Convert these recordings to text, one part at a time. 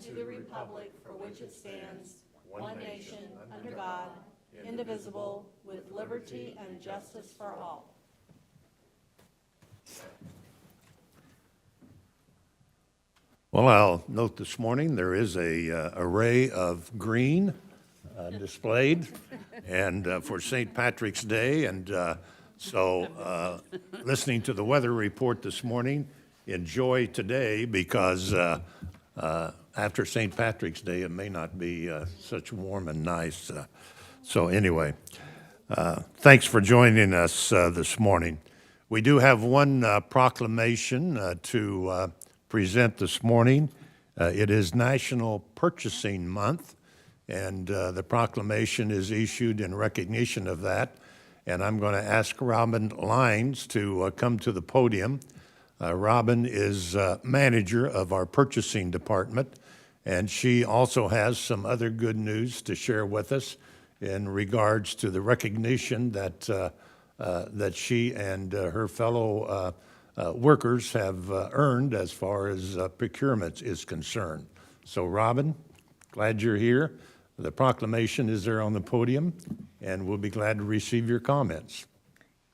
to the republic for which it stands, one nation, under God, indivisible, with liberty and justice for all. Well, I'll note this morning there is a array of green displayed, and for St. Patrick's Day, and so listening to the weather report this morning, enjoy today because after St. Patrick's Day it may not be such warm and nice. So anyway, thanks for joining us this morning. We do have one proclamation to present this morning. It is National Purchasing Month, and the proclamation is issued in recognition of that. And I'm going to ask Robin Lines to come to the podium. Robin is manager of our purchasing department, and she also has some other good news to share with us in regards to the recognition that that she and her fellow workers have earned as far as procurement is concerned. So Robin, glad you're here. The proclamation is there on the podium, and we'll be glad to receive your comments.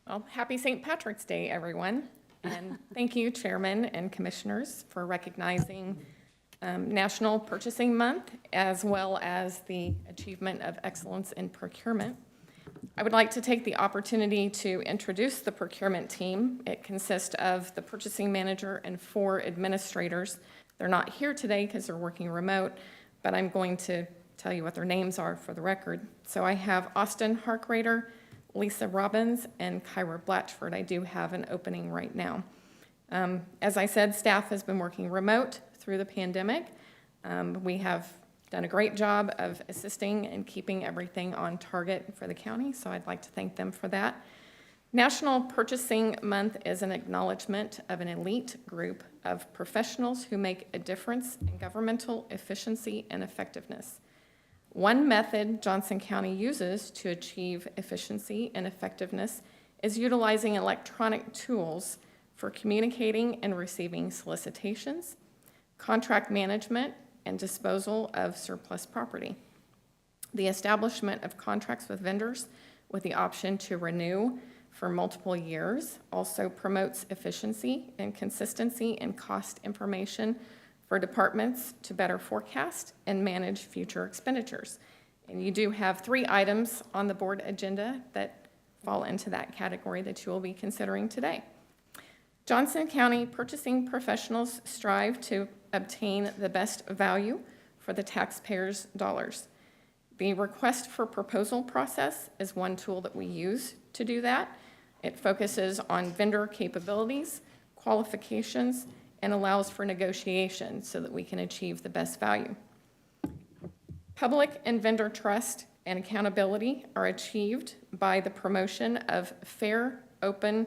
Well, happy St. Patrick's Day, everyone. And thank you, Chairman and Commissioners, for recognizing National Purchasing Month, as well as the Achievement of Excellence in Procurement. I would like to take the opportunity to introduce the procurement team. It consists of the purchasing manager and 4 administrators. They're not here today because they're working remote, but I'm going to tell you what their names are for the record. So I have Austin Harkrader, Lisa Robbins, and Kyra Blatchford. I do have an opening right now. As I said, staff has been working remote through the pandemic. We have done a great job of assisting and keeping everything on target for the county, so I'd like to thank them for that. National Purchasing Month is an acknowledgement of an elite group of professionals who make a difference in governmental efficiency and effectiveness. One method Johnson County uses to achieve efficiency and effectiveness is utilizing electronic tools for communicating and receiving solicitations, contract management, and disposal of surplus property. The establishment of contracts with vendors with the option to renew for multiple years also promotes efficiency and consistency in cost information for departments to better forecast and manage future expenditures. And you do have 3 items on the board agenda that fall into that category that you will be considering today. Johnson County purchasing professionals strive to obtain the best value for the taxpayers' dollars. The request for proposal process is one tool that we use to do that. It focuses on vendor capabilities, qualifications, and allows for negotiation so that we can achieve the best value. Public and vendor trust and accountability are achieved by the promotion of fair, open,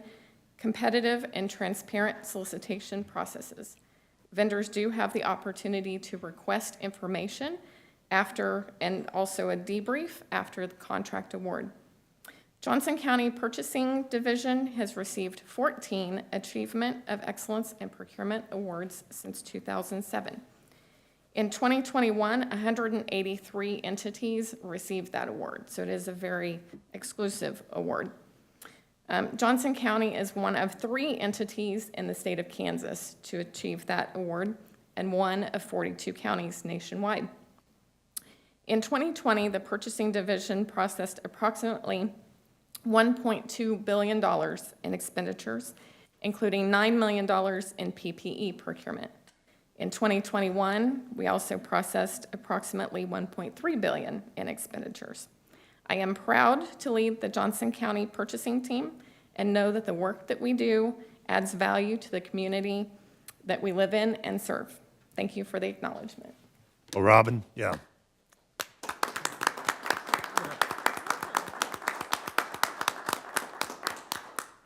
competitive, and transparent solicitation processes. Vendors do have the opportunity to request information after, and also a debrief after the contract award. Johnson County Purchasing Division has received 14 Achievement of Excellence in Procurement Awards since 2007. In 2021, 183 entities received that award, so it is a very exclusive award. Johnson County is one of 3 entities in the state of Kansas to achieve that award, and one of 42 counties nationwide. In 2020, the Purchasing Division processed approximately $1.2 billion in expenditures, including $9 million in PPE procurement. In 2021, we also processed approximately $1.3 billion in expenditures. I am proud to lead the Johnson County purchasing team and know that the work that we do adds value to the community that we live in and serve. Thank you for the acknowledgement. Well, Robin, yeah.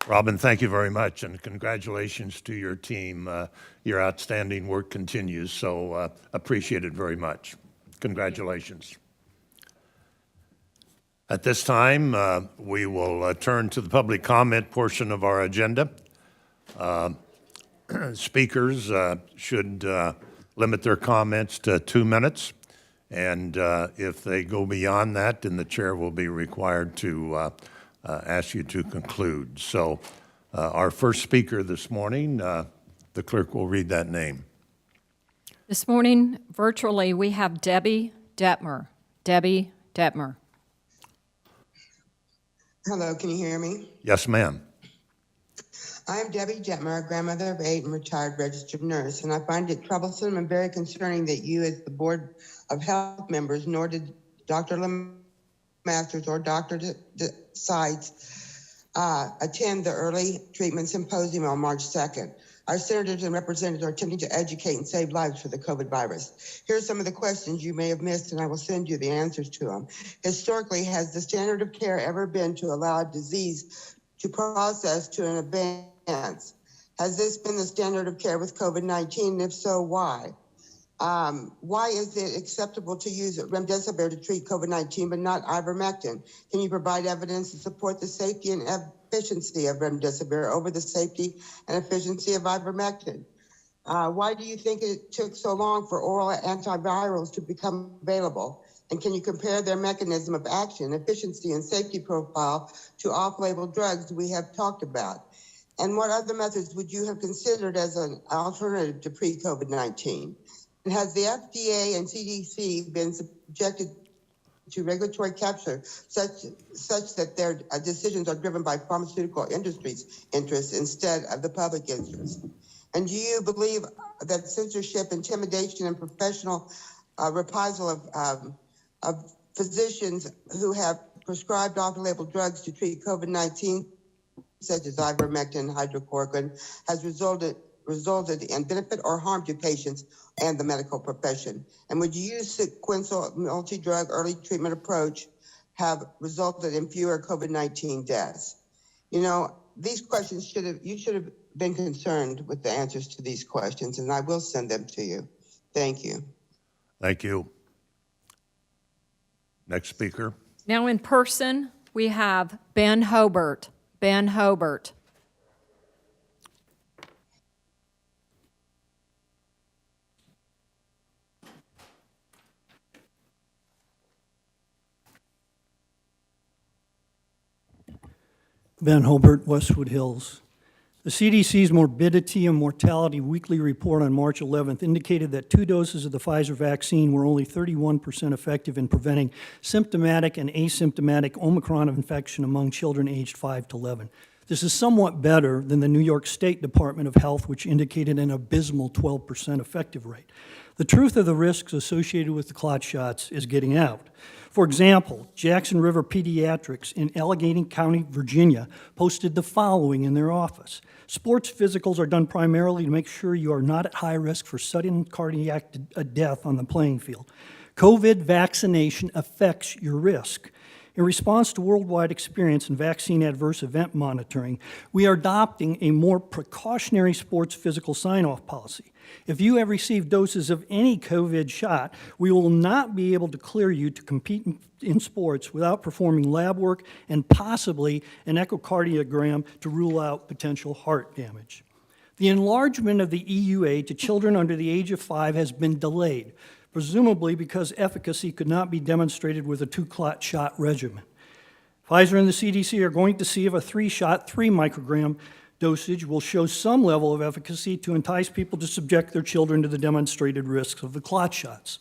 Robin, thank you very much, and congratulations to your team. Your outstanding work continues, so appreciate it very much. Congratulations. At this time, we will turn to the public comment portion of our agenda. Speakers should limit their comments to 2 minutes. And if they go beyond that, then the chair will be required to ask you to conclude. So our first speaker this morning, the clerk will read that name. This morning, virtually, we have Debbie Detmer. Debbie Detmer. Hello, can you hear me? Yes, ma'am. I'm Debbie Detmer, a grandmother of 8 and retired registered nurse, and I find it troublesome and very concerning that you, as the Board of Health members, nor did Dr. Masters or Dr. Sides attend the early treatment symposium on March 2nd. Our senators and representatives are attempting to educate and save lives for the COVID virus. Here are some of the questions you may have missed, and I will send you the answers to them. Historically, has the standard of care ever been to allow a disease to process to an advance? Has this been the standard of care with COVID-19? If so, why? Why is it acceptable to use remdesivir to treat COVID-19 but not ivermectin? Can you provide evidence to support the safety and efficiency of remdesivir over the safety and efficiency of ivermectin? Why do you think it took so long for oral antivirals to become available? And can you compare their mechanism of action, efficiency, and safety profile to off-label drugs we have talked about? And what other methods would you have considered as an alternative to pre-COVID-19? And has the FDA and CDC been subjected to regulatory capture such that their decisions are driven by pharmaceutical industry's interests instead of the public interest? And do you believe that censorship, intimidation, and professional reprisal of physicians who have prescribed off-label drugs to treat COVID-19, such as ivermectin and hydrochloroquine, has resulted in benefit or harm to patients and the medical profession? And would you use sequential multi-drug early treatment approach have resulted in fewer COVID-19 deaths? You know, these questions you should have been concerned with the answers to these questions, and I will send them to you. Thank you. Thank you. Next speaker. Now in person, we have Ben Hobart. Ben Hobart. Ben Hobart, Westwood Hills. The CDC's Morbidity and Mortality Weekly Report on March 11th indicated that 2 doses of the Pfizer vaccine were only 31% effective in preventing symptomatic and asymptomatic Omicron infection among children aged 5 to 11. This is somewhat better than the New York State Department of Health, which indicated an abysmal 12% effective rate. The truth of the risks associated with the clot shots is getting out. For example, Jackson River Pediatrics in Allegheny County, Virginia, posted the following in their office. Sports physicals are done primarily to make sure you are not at high risk for sudden cardiac death on the playing field. COVID vaccination affects your risk. In response to worldwide experience in vaccine adverse event monitoring, we are adopting a more precautionary sports physical sign-off policy. If you have received doses of any COVID shot, we will not be able to clear you to compete in sports without performing lab work and possibly an echocardiogram to rule out potential heart damage. The enlargement of the EUA to children under the age of 5 has been delayed, presumably because efficacy could not be demonstrated with a 2-clot shot regimen. Pfizer and the CDC are going to see if a 3-shot, 3-microgram dosage will show some level of efficacy to entice people to subject their children to the demonstrated risks of the clot shots.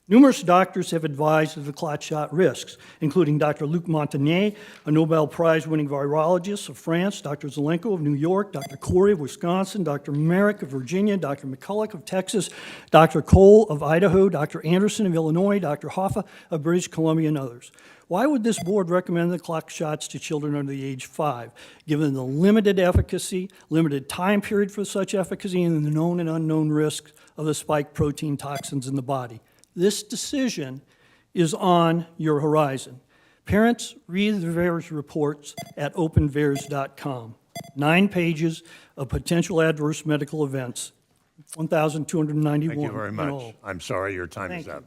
Numerous doctors have advised of the clot shot risks, including Dr. Luc Montagnier, a Nobel Prize-winning virologist of France, Dr. Zelenko of New York, Dr. Corey of Wisconsin, Dr. Merrick of Virginia, Dr. McCulloch of Texas, Dr. Cole of Idaho, Dr. Anderson of Illinois, Dr. Hoffa of British Columbia, and others. Why would this board recommend the clot shots to children under the age 5, given the limited efficacy, limited time period for such efficacy, and the known and unknown risks of the spike protein toxins in the body? This decision is on your horizon. Parents, read the VAERS reports at openvaers.com. 9 pages of potential adverse medical events, 1,291. Thank you very in much. all. I'm sorry your time is Thank up.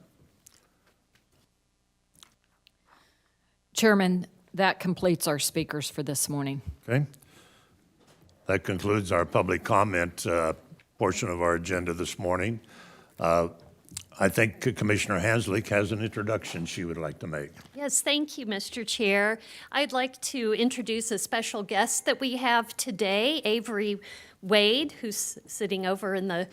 Chairman, that completes our speakers for this morning. Okay. That concludes our public comment portion of our agenda this morning. I think Commissioner Hanslick has an introduction she would like to make. Yes, thank you, Mr. Chair. I'd like to introduce a special guest that we have today, Avery Wade, who's sitting over in the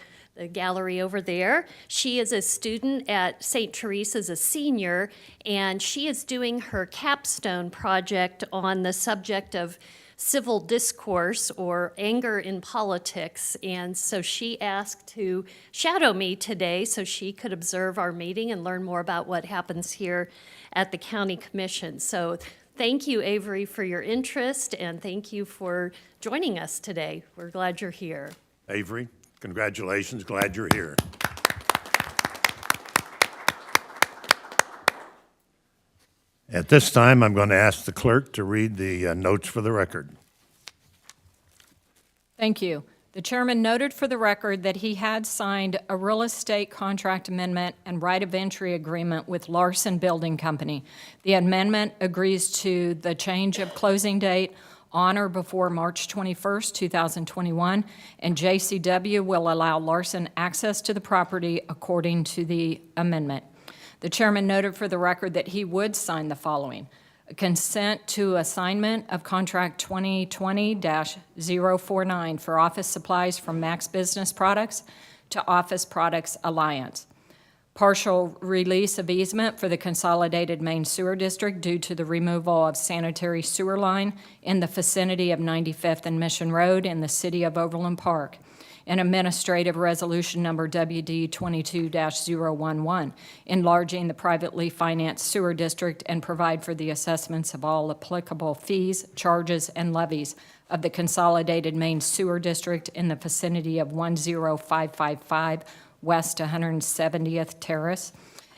gallery over there. She is a student at St. Teresa's, a senior, and she is doing her capstone project on the subject of civil discourse or anger in politics. And so she asked to shadow me today so she could observe our meeting and learn more about what happens here at the County Commission. So thank you, Avery, for your interest, and thank you for joining us today. We're glad you're here. Avery, congratulations. Glad you're here. At this time, I'm going to ask the clerk to read the notes for the record. Thank you. The chairman noted for the record that he had signed a real estate contract amendment and right of entry agreement with Larson Building Company. The amendment agrees to the change of closing date on or before March 21st, 2021, and JCW will allow Larson access to the property according to the amendment. The chairman noted for the record that he would sign the following: a consent to assignment of contract 2020-049 for office supplies from Max Business Products to Office Products Alliance. Partial release of easement for the Consolidated Main Sewer District due to the removal of sanitary sewer line in the vicinity of 95th and Mission Road in the city of Overland Park. And administrative resolution number WD 22-011, enlarging the privately financed sewer district and provide for the assessments of all applicable fees, charges, and levies of the Consolidated Main Sewer District in the vicinity of 10555 West 170th Terrace.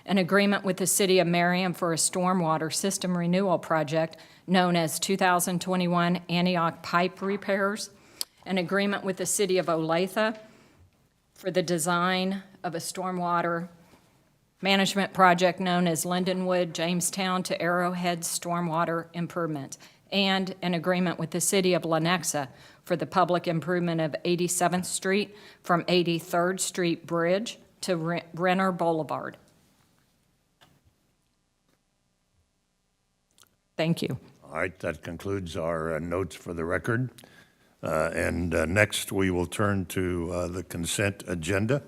An agreement with the City of Merriam for a stormwater system renewal project known as 2021 Antioch Pipe Repairs. An agreement with the City of Olathe for the design of a stormwater management project known as Lindenwood, Jamestown to Arrowhead Stormwater Improvement, and an agreement with the City of Lenexa for the public improvement of 87th Street from 83rd Street Bridge to Renner Boulevard. Thank you. All right, that concludes our notes for the record. Next, we will turn to the consent agenda,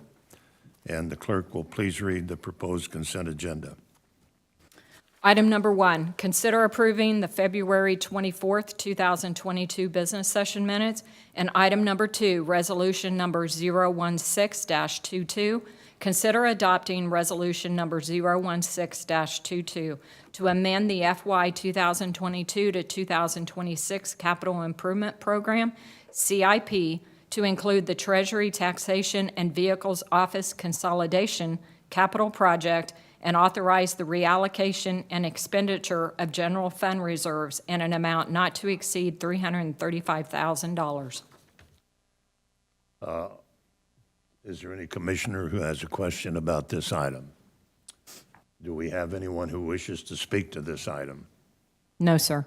and the clerk will please read the proposed consent agenda. Item number 1, consider approving the February 24th, 2022 business session minutes. And item number 2, resolution number 016-22, consider adopting resolution number 016-22 to amend the FY 2022 to 2026 Capital Improvement Program, CIP, to include the Treasury Taxation and Vehicles Office Consolidation Capital Project and authorize the reallocation and expenditure of general fund reserves in an amount not to exceed $335,000. Is there any commissioner who has a question about this item? Do we have anyone who wishes to speak to this item? No, sir.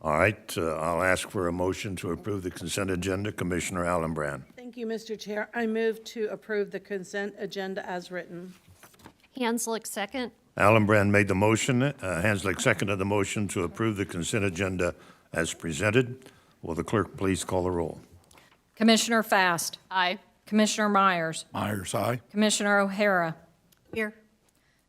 All right, I'll ask for a motion to approve the consent agenda. Commissioner Allenbrand. Thank you, Mr. Chair. I move to approve the consent agenda as written. Hanslick, second. Allenbrand made the motion. Hanslick seconded the motion to approve the consent agenda as presented. Will the clerk please call the roll? Commissioner Fast. Aye. Commissioner Myers. Myers, aye. Commissioner O'Hara. Here.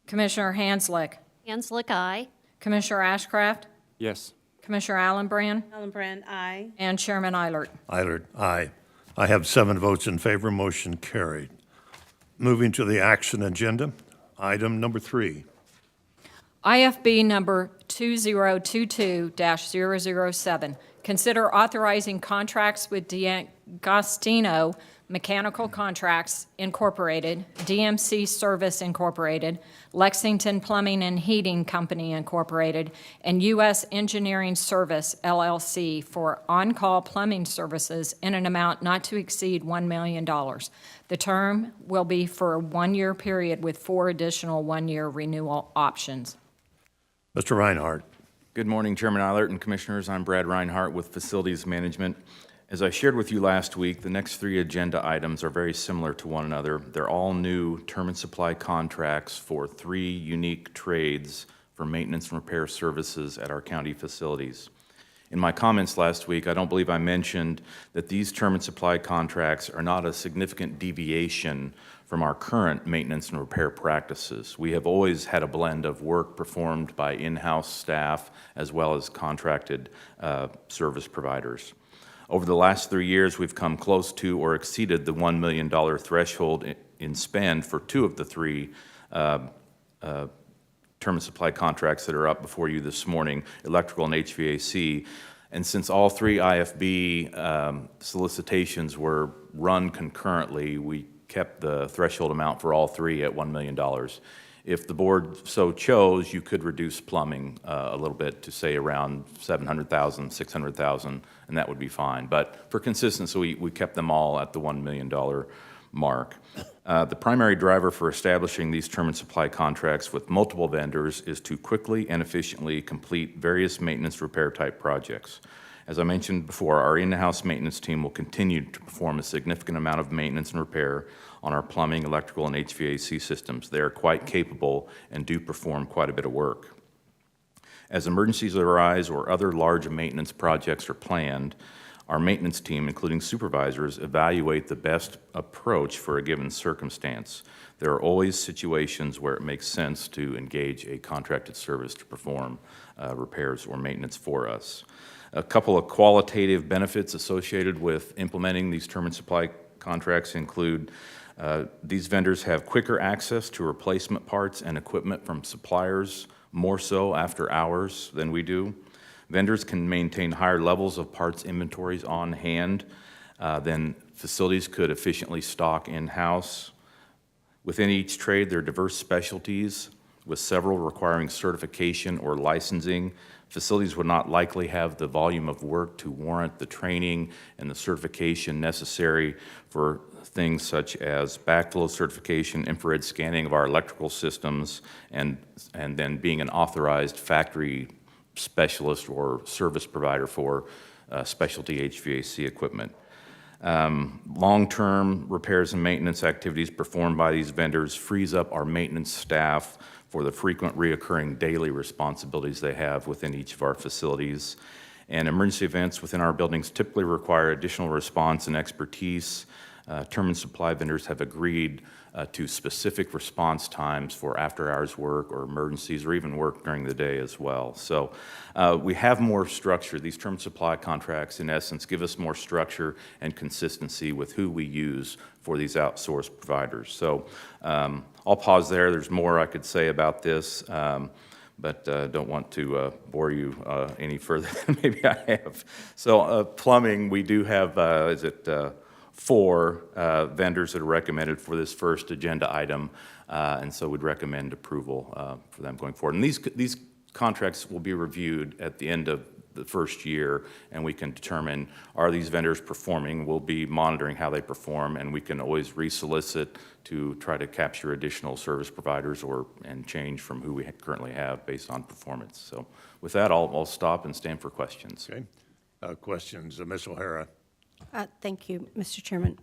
Commissioner Hanslick. Hanslick, aye. Commissioner Ashcraft. Yes. Commissioner Allenbrand. Allenbrand, aye. And Chairman Eilert. Eilert, aye. I have 7 votes in favor. Motion carried. Moving to the action agenda, item number 3. IFB number 2022-007. Consider authorizing contracts with D'Agostino Mechanical Contracts Incorporated, DMC Service Incorporated, Lexington Plumbing and Heating Company Incorporated, and U.S. Engineering Service, LLC, for on-call plumbing services in an amount not to exceed $1 million. The term will be for a 1-year period with 4 additional 1-year renewal options. Mr. Reinhardt. Good morning, Chairman Eilert and Commissioners. I'm Brad Reinhardt with Facilities Management. As I shared with you last week, the next 3 agenda items are very similar to one another. They're all new term and supply contracts for 3 unique trades for maintenance and repair services at our county facilities. In my comments last week, I don't believe I mentioned that these term and supply contracts are not a significant deviation from our current maintenance and repair practices. We have always had a blend of work performed by in-house staff as well as contracted service providers. Over the last 3 years, we've come close to or exceeded the $1 million threshold in spend for 2 of the 3 term and supply contracts that are up before you this morning, electrical and HVAC. And since all 3 IFB solicitations were run concurrently, we kept the threshold amount for all 3 at $1 million. If the board so chose, you could reduce plumbing a little bit to say around $700,000, $600,000, and that would be fine. But for consistency, we kept them all at the $1 million mark. The primary driver for establishing these term and supply contracts with multiple vendors is to quickly and efficiently complete various maintenance repair type projects. As I mentioned before, our in-house maintenance team will continue to perform a significant amount of maintenance and repair on our plumbing, electrical, and HVAC systems. They are quite capable and do perform quite a bit of work. As emergencies arise or other large maintenance projects are planned, our maintenance team, including supervisors, evaluate the best approach for a given circumstance. There are always situations where it makes sense to engage a contracted service to perform repairs or maintenance for us. A couple of qualitative benefits associated with implementing these term and supply contracts include these vendors have quicker access to replacement parts and equipment from suppliers, more so after hours than we do. Vendors can maintain higher levels of parts inventories on hand than facilities could efficiently stock in-house. Within each trade, there are diverse specialties, with several requiring certification or licensing. Facilities would not likely have the volume of work to warrant the training and the certification necessary for things such as backflow certification, infrared scanning of our electrical systems, and then being an authorized factory specialist or service provider for specialty HVAC equipment. Long-term repairs and maintenance activities performed by these vendors frees up our maintenance staff for the frequent reoccurring daily responsibilities they have within each of our facilities. And emergency events within our buildings typically require additional response and expertise. Term and supply vendors have agreed to specific response times for after-hours work or emergencies or even work during the day as well. So we have more structure. These term and supply contracts, in essence, give us more structure and consistency with who we use for these outsourced providers. So I'll pause there. There's more I could say about this, but don't want to bore you any further than maybe I have. So plumbing, we do have, 4 vendors that are recommended for this first agenda item, and so we'd recommend approval for them going forward. And these contracts will be reviewed at the end of the first year, and we can determine, are these vendors performing? We'll be monitoring how they perform, and we can always resolicit to try to capture additional service providers and change from who we currently have based on performance. So with that, I'll stop and stand for questions. Okay. Questions, Ms. O'Hara? Thank you, Mr. Chairman.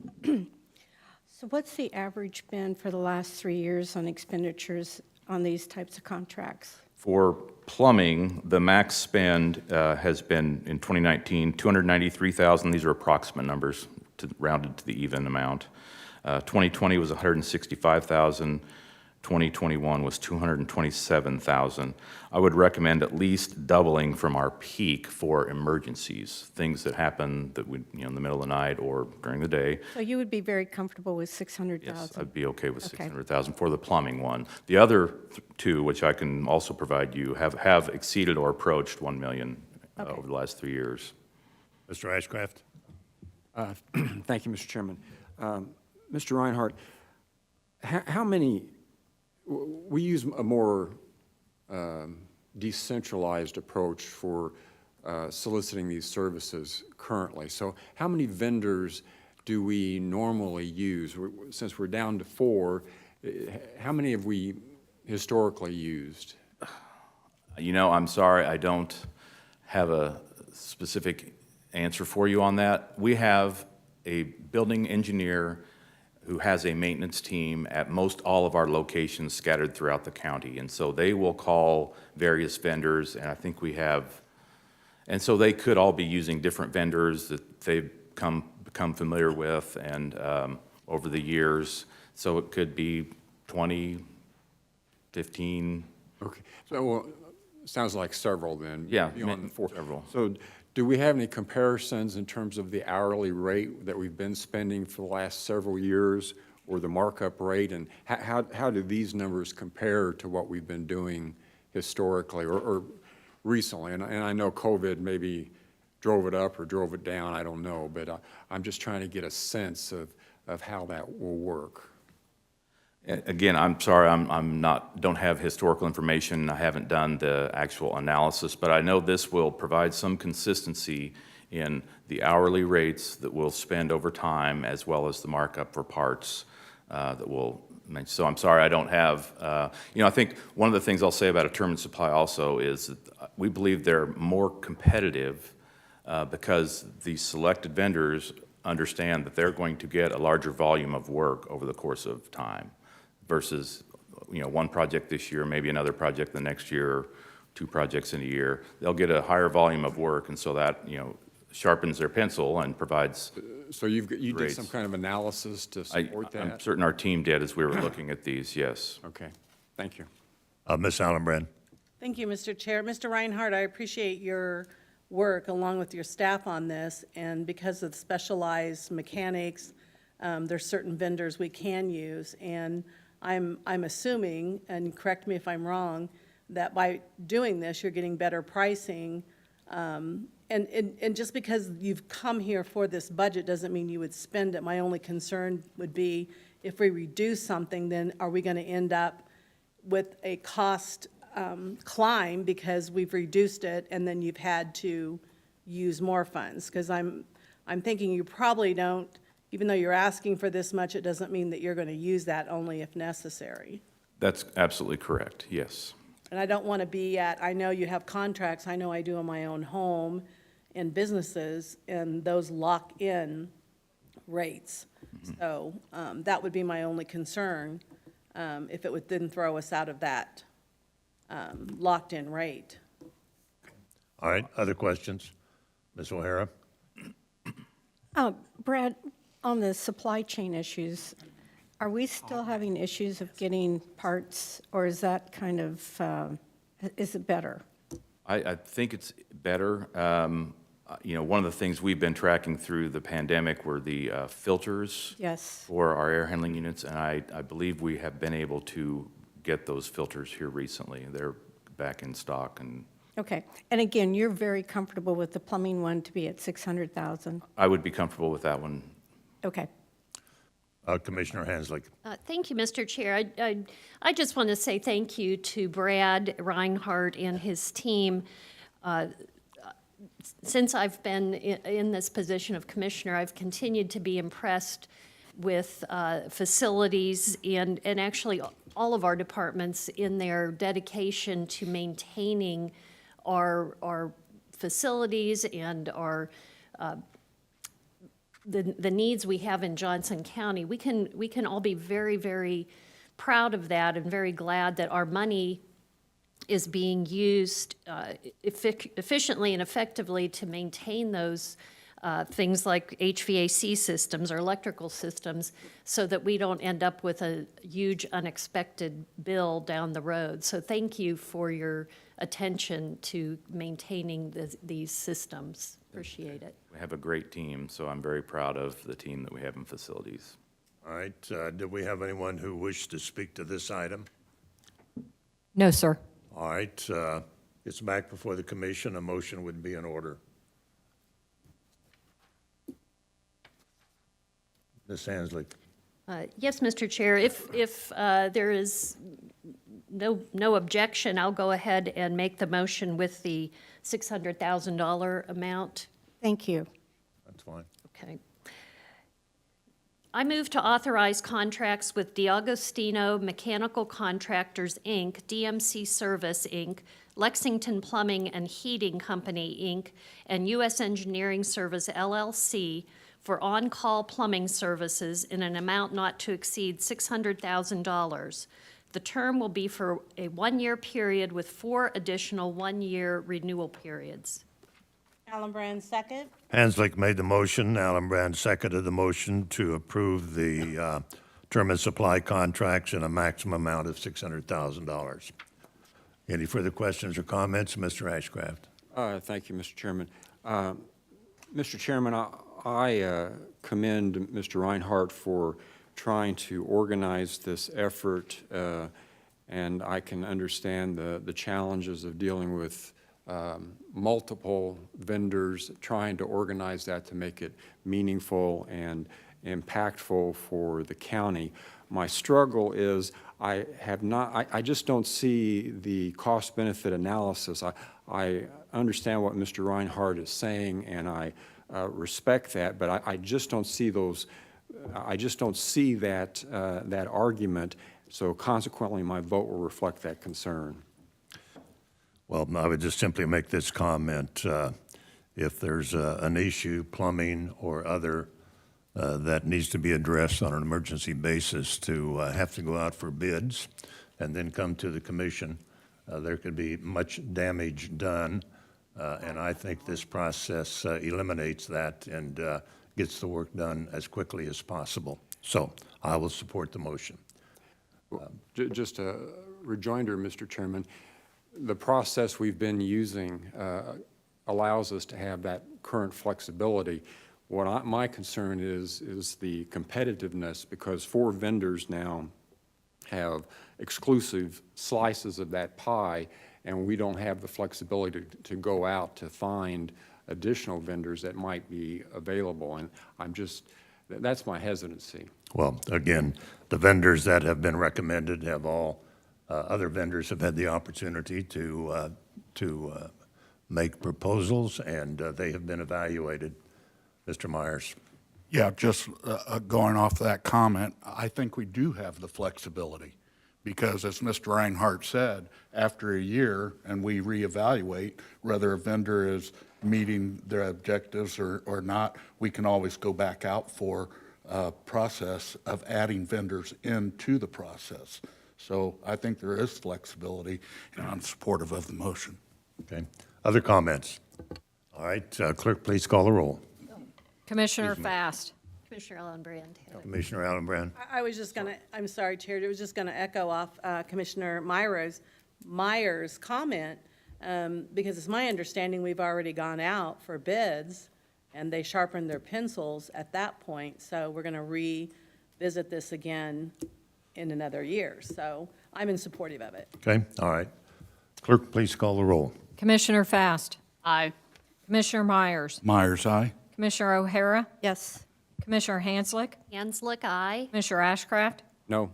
So what's the average been for the last 3 years on expenditures on these types of contracts? For plumbing, the max spend has been in 2019, $293,000. These are approximate numbers rounded to the even amount. 2020 was $165,000. 2021 was $227,000. I would recommend at least doubling from our peak for emergencies, things that happen that would, in the middle of the night or during the day. So you would be very comfortable with 600,000? Yes, I'd be okay with Okay. 600,000 for the plumbing one. The other 2, which I can also provide you, have exceeded or approached 1 million over the last 3 years. Mr. Ashcraft? Thank you, Mr. Chairman. Mr. Reinhardt, how many, we use a more decentralized approach for soliciting these services currently. So how many vendors do we normally use? Since we're down to 4, how many have we historically used? I'm sorry, I don't have a specific answer for you on that. We have a building engineer who has a maintenance team at most all of our locations scattered throughout the county. And so they will call various vendors, and I think we have, and so they could all be using different vendors that they've become familiar with and over the years. So it could be 20, 15. Okay, so, well, sounds like several then. Yeah, beyond the four. several. So do we have any comparisons in terms of the hourly rate that we've been spending for the last several years, or the markup rate? And how do these numbers compare to what we've been doing historically or recently? And I know COVID maybe drove it up or drove it down, I don't know, but I'm just trying to get a sense of how that will work. Again, I'm sorry, don't have historical information. I haven't done the actual analysis, but I know this will provide some consistency in the hourly rates that we'll spend over time, as well as the markup for parts that we'll mention. So I'm sorry, I don't have, I think one of the things I'll say about a term and supply also is that we believe they're more competitive because the selected vendors understand that they're going to get a larger volume of work over the course of time, versus, one project this year, maybe another project the next year, 2 projects in a year. They'll get a higher volume of work, and so that, sharpens their pencil and provides. So you did rates. some kind of analysis to support that? I'm certain our team did as we were looking at these, yes. Okay, thank you. Ms. Allenbrand. Thank you, Mr. Chair. Mr. Reinhardt, I appreciate your work along with your staff on this, and because of the specialized mechanics, there's certain vendors we can use, and I'm assuming, and correct me if I'm wrong, that by doing this, you're getting better pricing, and just because you've come here for this budget doesn't mean you would spend it. My only concern would be if we reduce something, then are we going to end up with a cost climb because we've reduced it and then you've had to use more funds? Because I'm thinking you probably don't, even though you're asking for this much, it doesn't mean that you're going to use that only if necessary. That's absolutely correct, yes. And I don't want to be at, I know you have contracts, I know I do in my own home and businesses, and those lock in rates. So that would be my only concern, if it would then throw us out of that locked-in rate. All right, other questions? Ms. O'Hara? Brad, on the supply chain issues, are we still having issues of getting parts, or is that kind of, is it better? I think it's better. One of the things we've been tracking through the pandemic were the filters Yes. for our air handling units, and I believe we have been able to get those filters here recently. They're back in stock. And Okay. And again, you're very comfortable with the plumbing one to be at 600,000? I would be comfortable with that one. Okay. Commissioner Hanslick. Thank you, Mr. Chair. I just want to say thank you to Brad Reinhardt and his team. Since I've been in this position of commissioner, I've continued to be impressed with facilities and actually all of our departments in their dedication to maintaining our facilities and our the needs we have in Johnson County. We can all be very, very proud of that and very glad that our money is being used efficiently and effectively to maintain those things like HVAC systems or electrical systems, so that we don't end up with a huge unexpected bill down the road. So thank you for your attention to maintaining these systems. Appreciate it. We have a great team, so I'm very proud of the team that we have in facilities. All right, do we have anyone who wished to speak to this item? No, sir. All right, it's back before the commission. A motion would be in order. Ms. Hanslick. Yes, Mr. Chair, if there is no objection, I'll go ahead and make the motion with the $600,000 amount. Thank you. That's fine. Okay. I move to authorize contracts with D'Agostino Mechanical Contractors, Inc., DMC Service, Inc., Lexington Plumbing and Heating Company, Inc., and U.S. Engineering Service, LLC, for on-call plumbing services in an amount not to exceed $600,000. The term will be for a one-year period with 4 additional one-year renewal periods. Allenbrand, second. Hanslick made the motion. Allenbrand seconded the motion to approve the term and supply contracts in a maximum amount of $600,000. Any further questions or comments? Mr. Ashcraft. Thank you, Mr. Chairman. Mr. Chairman, I commend Mr. Reinhardt for trying to organize this effort, and I can understand the challenges of dealing with multiple vendors, trying to organize that to make it meaningful and impactful for the county. My struggle is I just don't see the cost-benefit analysis. I understand what Mr. Reinhardt is saying, and I respect that, but I just don't see those. I just don't see that that argument. So consequently, my vote will reflect that concern. Well, I would just simply make this comment. If there's an issue, plumbing or other, that needs to be addressed on an emergency basis to have to go out for bids and then come to the commission, there could be much damage done. And I think this process eliminates that and gets the work done as quickly as possible. So I will support the motion. Just a rejoinder, Mr. Chairman, the process we've been using allows us to have that current flexibility. What my concern is the competitiveness, because 4 vendors now have exclusive slices of that pie, and we don't have the flexibility to go out to find additional vendors that might be available. And that's my hesitancy. Well, again, the vendors that have been recommended have all, other vendors have had the opportunity to make proposals, and they have been evaluated. Mr. Myers. Yeah, just going off that comment, I think we do have the flexibility because, as Mr. Reinhardt said, after a year and we reevaluate whether a vendor is meeting their objectives or not, we can always go back out for a process of adding vendors into the process. So I think there is flexibility, and I'm supportive of the motion. Okay. Other comments? All right, clerk, please call the roll. Commissioner Fast. Commissioner Allenbrand. Commissioner Allenbrand. I was just going to, I'm sorry, Chair, I was just going to echo off Commissioner Myers' comment, because it's my understanding we've already gone out for bids, and they sharpened their pencils at that point, so we're going to revisit this again in another year. So I'm in supportive of it. Okay, all right. Clerk, please call the roll. Commissioner Fast. Aye. Commissioner Myers. Myers, aye. Commissioner O'Hara. Yes. Commissioner Hanslick. Hanslick, aye. Commissioner Ashcraft. No.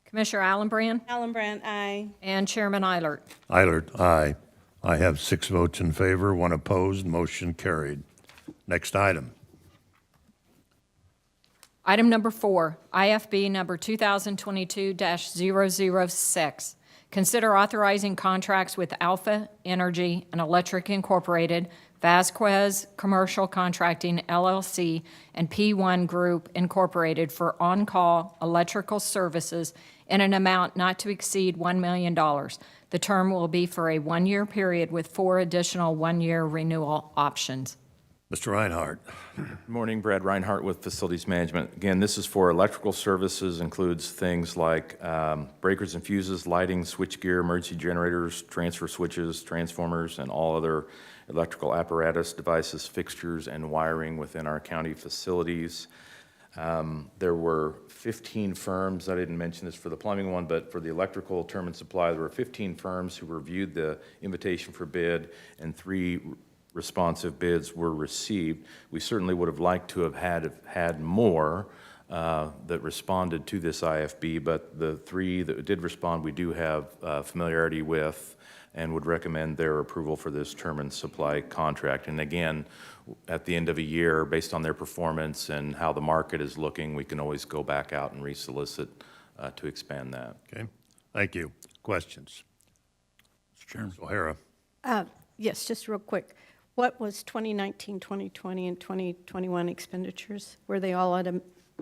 Commissioner Allenbrand. Allenbrand, aye. And Chairman Eilert. Eilert, aye. I have 6 votes in favor, 1 opposed, motion carried. Next item. Item number 4, IFB number 2022-006. Consider authorizing contracts with Alpha Energy and Electric Incorporated, Vasquez Commercial Contracting, LLC, and P1 Group Incorporated for on-call electrical services in an amount not to exceed $1 million. The term will be for a one-year period with 4 additional one-year renewal options. Mr. Reinhardt. Good morning, Brad Reinhardt with Facilities Management. Again, this is for electrical services, includes things like breakers and fuses, lighting, switchgear, emergency generators, transfer switches, transformers, and all other electrical apparatus, devices, fixtures, and wiring within our county facilities. There were 15 firms, I didn't mention this for the plumbing one, but for the electrical term and supply, there were 15 firms who reviewed the invitation for bid, and 3 responsive bids were received. We certainly would have liked to have had more that responded to this IFB, but the 3 that did respond, we do have familiarity with and would recommend their approval for this term and supply contract. And again, at the end of a year, based on their performance and how the market is looking, we can always go back out and resolicit to expand that. Okay, thank you. Questions? Mr. Chairman. O'Hara. Yes, just real quick. What was 2019, 2020, and 2021 expenditures? Were they all at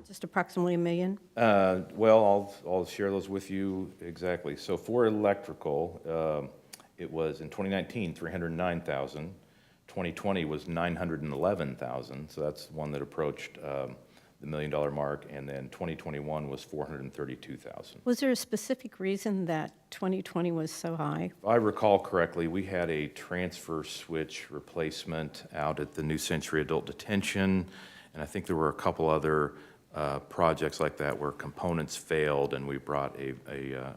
just approximately $1 million? Well, I'll share those with you exactly. So for electrical, it was in 2019, 309,000. 2020 was 911,000, so that's one that approached the $1 million mark, and then 2021 was 432,000. Was there a specific reason that 2020 was so high? If I recall correctly, we had a transfer switch replacement out at the New Century Adult Detention, and I think there were a couple other projects like that where components failed, and we brought an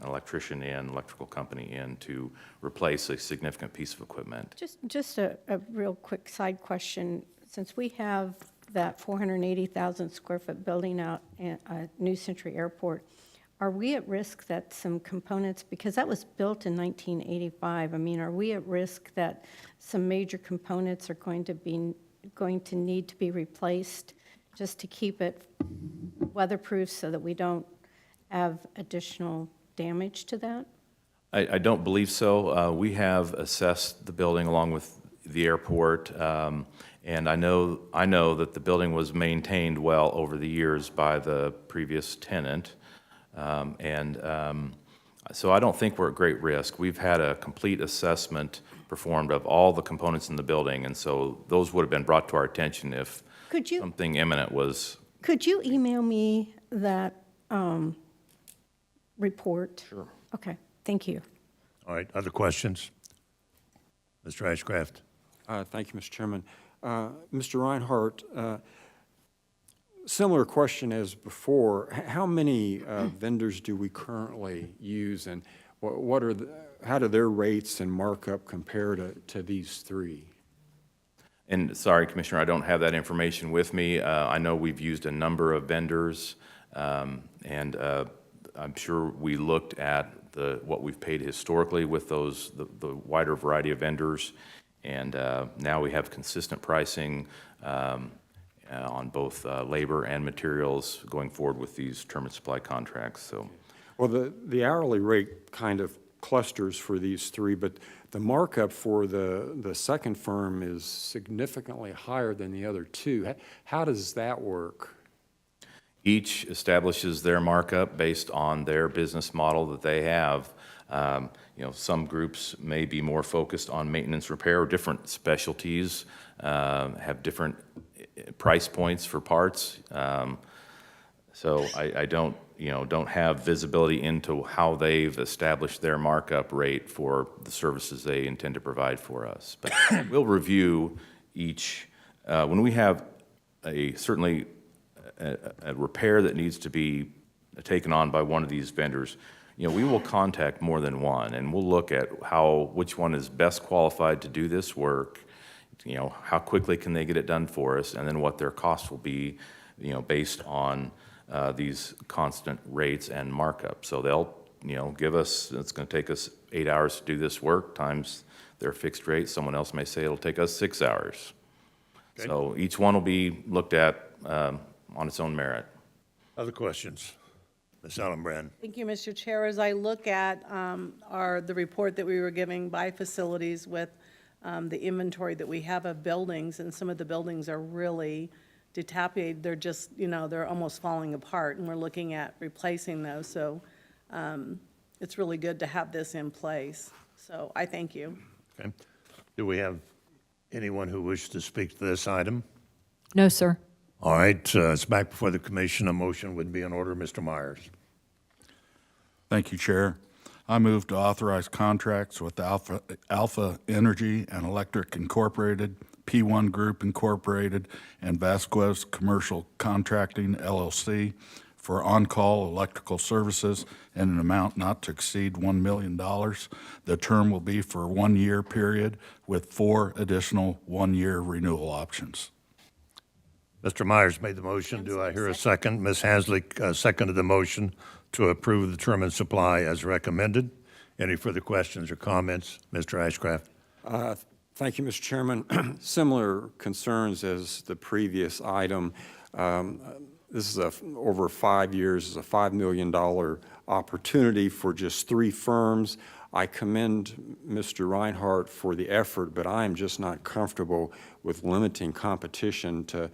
electrician in, electrical company in to replace a significant piece of equipment. Just a real quick side question. Since we have that 480,000 square foot building out at New Century Airport, are we at risk that some components, because that was built in 1985, I mean, are we at risk that some major components are going to need to be replaced just to keep it weatherproof so that we don't have additional damage to that? I don't believe so. We have assessed the building along with the airport, and I know that the building was maintained well over the years by the previous tenant, so I don't think we're at great risk. We've had a complete assessment performed of all the components in the building, and so those would have been brought to our attention if something imminent was. Could you email me that report? Sure. Okay, thank you. All right, other questions? Mr. Ashcraft? Thank you, Mr. Chairman. Mr. Reinhardt, similar question as before. How many vendors do we currently use, and how do their rates and markup compare to these three? And sorry, Commissioner, I don't have that information with me. I know we've used a number of vendors, and I'm sure we looked at what we've paid historically with the wider variety of vendors, and now we have consistent pricing on both labor and materials going forward with these term and supply contracts. So, well, the hourly rate kind of clusters for these three, but the markup for the second firm is significantly higher than the other two. How does that work? Each establishes their markup based on their business model that they have. Some groups may be more focused on maintenance repair, or different specialties have different price points for parts. So I don't have visibility into how they've established their markup rate for the services they intend to provide for us. But we'll review each, when we have certainly a repair that needs to be taken on by one of these vendors, we will contact more than one, and we'll look at which one is best qualified to do this work, how quickly can they get it done for us, and then what their cost will be, based on these constant rates and markup. So they'll, give us, it's going to take us 8 hours to do this work times their fixed rate. Someone else may say it'll take us 6 hours. Okay. So each one will be looked at on its own merit. Other questions? Ms. Allenbrand? Thank you, Mr. Chair. As I look at the report that we were giving by facilities with the inventory that we have of buildings, and some of the buildings are really dilapidated. They're just, they're almost falling apart, and we're looking at replacing those. So it's really good to have this in place. So I thank you. Okay. Do we have anyone who wishes to speak to this item? No, sir. All right, it's back before the commission. A motion would be in order. Mr. Myers. Thank you, Chair. I move to authorize contracts with Alpha Energy and Electric Incorporated, P1 Group Incorporated, and Vasquez Commercial Contracting, LLC, for on-call electrical services in an amount not to exceed $1 million. The term will be for a 1-year period with 4 additional 1-year renewal options. Mr. Myers made the motion. Do I hear a second? Ms. Hasley seconded the motion to approve the term and supply as recommended. Any further questions or comments? Mr. Ashcraft. Thank you, Mr. Chairman. Similar concerns as the previous item. This is over 5 years, is a $5 million opportunity for just 3 firms. I commend Mr. Reinhardt for the effort, but I am just not comfortable with limiting competition to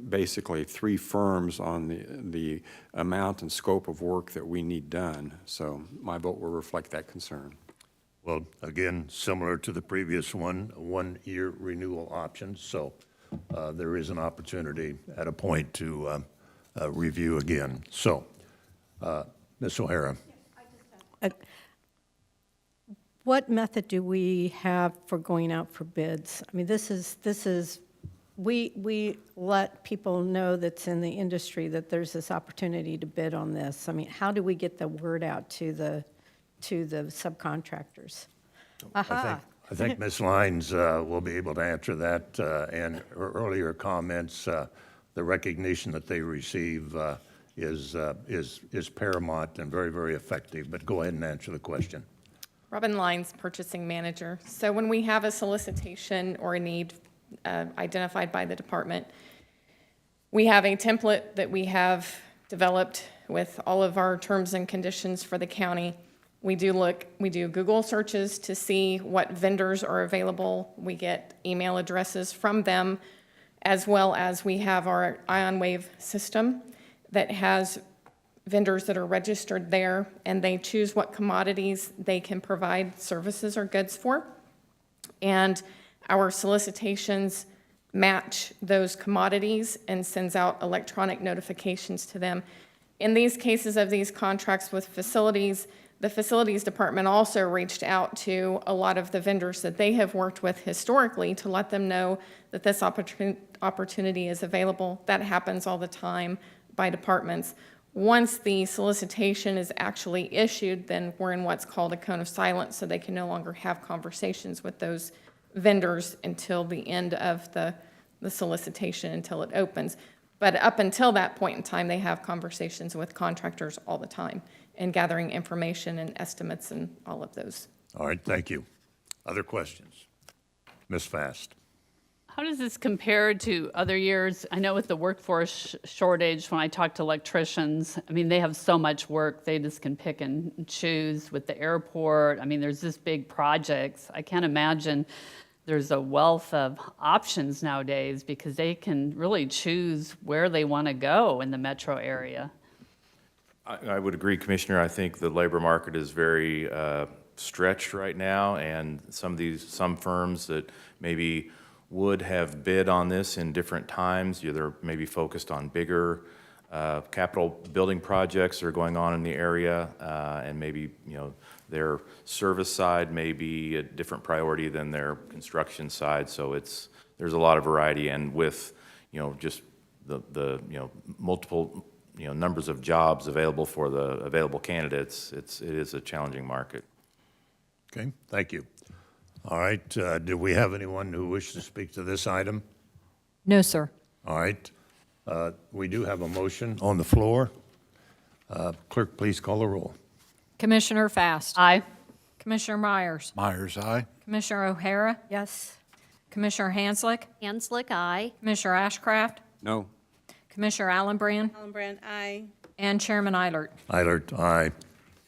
basically 3 firms on the amount and scope of work that we need done. So my vote will reflect that concern. Well, again, similar to the previous one, a 1-year renewal option, so there is an opportunity at a point to review again. So, Ms. O'Hara. What method do we have for going out for bids? I mean, this is we let people know that's in the industry that there's this opportunity to bid on this. I mean, how do we get the word out to the subcontractors? Aha. I think Ms. Lyons will be able to answer that, and her earlier comments, the recognition that they receive is paramount and very, very effective. But go ahead and answer the question. Robin Lyons, Purchasing Manager. So when we have a solicitation or a need identified by the department, we have a template that we have developed with all of our terms and conditions for the county. We do Google searches to see what vendors are available. We get email addresses from them, as well as we have our IonWave system that has vendors that are registered there, and they choose what commodities they can provide services or goods for. And our solicitations match those commodities and sends out electronic notifications to them. In these cases of these contracts with facilities, the facilities department also reached out to a lot of the vendors that they have worked with historically to let them know that this opportunity is available. That happens all the time by departments. Once the solicitation is actually issued, then we're in what's called a cone of silence, so they can no longer have conversations with those vendors until the end of the solicitation, until it opens. But up until that point in time, they have conversations with contractors all the time and gathering information and estimates and all of those. All right, thank you. Other questions? Ms. Fast. How does this compare to other years? I know with the workforce shortage, when I talk to electricians, I mean, they have so much work, they just can pick and choose. With the airport, I mean, there's this big projects. I can't imagine there's a wealth of options nowadays because they can really choose where they want to go in the metro area. I would agree, Commissioner. I think the labor market is very stretched right now, and some firms that maybe would have bid on this in different times, either maybe focused on bigger capital building projects that are going on in the area, and maybe their service side may be a different priority than their construction side. So there's a lot of variety, and with just the multiple numbers of jobs available for the available candidates, it is a challenging market. Okay, thank you. All right, do we have anyone who wishes to speak to this item? No, sir. All right, we do have a motion on the floor. Clerk, please call the roll. Commissioner Fast. Aye. Commissioner Myers. Myers, aye. Commissioner O'Hara. Yes. Commissioner Hanslick. Hanslick, aye. Commissioner Ashcraft. No. Commissioner Allenbrand. Allenbrand, aye. And Chairman Eilert. Eilert, aye.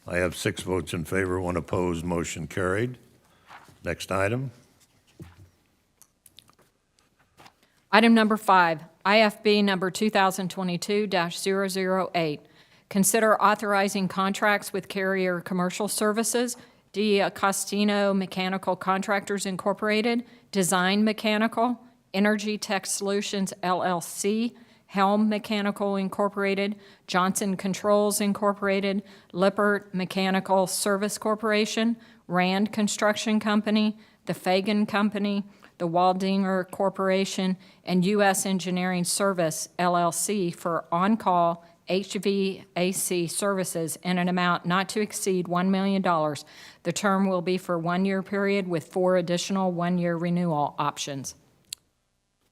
I have 6 votes in favor, 1 opposed, motion carried. Next item. Item number 5, IFB number 2022-008. Consider authorizing contracts with Carrier Commercial Services, D'Agostino Mechanical Contractors Incorporated, Design Mechanical, Energy Tech Solutions LLC, Helm Mechanical Incorporated, Johnson Controls Incorporated, Lippert Mechanical Service Corporation, Rand Construction Company, the Fagan Company, the Waldinger Corporation, and U.S. Engineering Service LLC for on-call HVAC services in an amount not to exceed $1 million. The term will be for a 1-year period with 4 additional 1-year renewal options.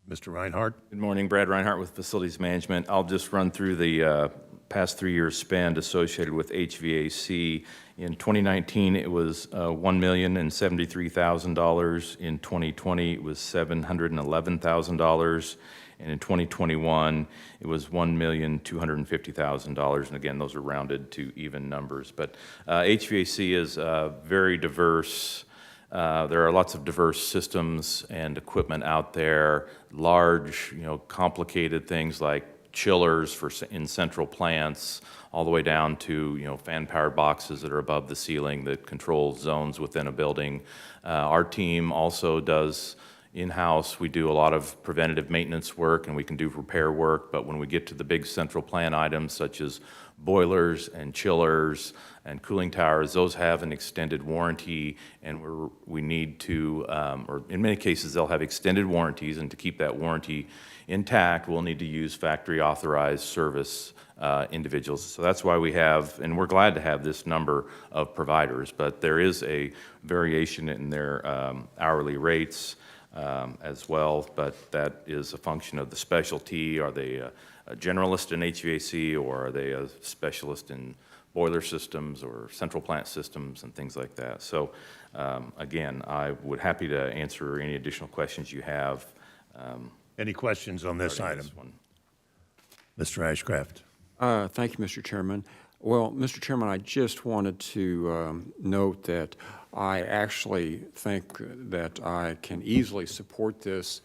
Mr. Reinhardt? Good morning, Brad Reinhardt with Facilities Management. I'll just run through the past 3 years spend associated with HVAC. In 2019, it was $1,073,000. In 2020, it was $711,000. and in 2021, it was $1,250,000. And again, those are rounded to even numbers. But HVAC is very diverse. There are lots of diverse systems and equipment out there, large, complicated things like chillers in central plants, all the way down to, fan-powered boxes that are above the ceiling that control zones within a building. Our team also does in-house. We do a lot of preventative maintenance work, and we can do repair work, but when we get to the big central plant items such as boilers and chillers and cooling towers, those have an extended warranty, and we need to, or in many cases, they'll have extended warranties, and to keep that warranty intact, we'll need to use factory authorized service individuals. So that's why we have, and we're glad to have this number of providers, but there is a variation in their hourly rates as well, but that is a function of the specialty. Are they a generalist in HVAC, or are they a specialist in boiler systems or central plant systems and things like that? So again, I would happy to answer any additional questions you have. Any questions on this item? Mr. Ashcraft. Thank you, Mr. Chairman. Well, Mr. Chairman, I just wanted to note that I actually think that I can easily support this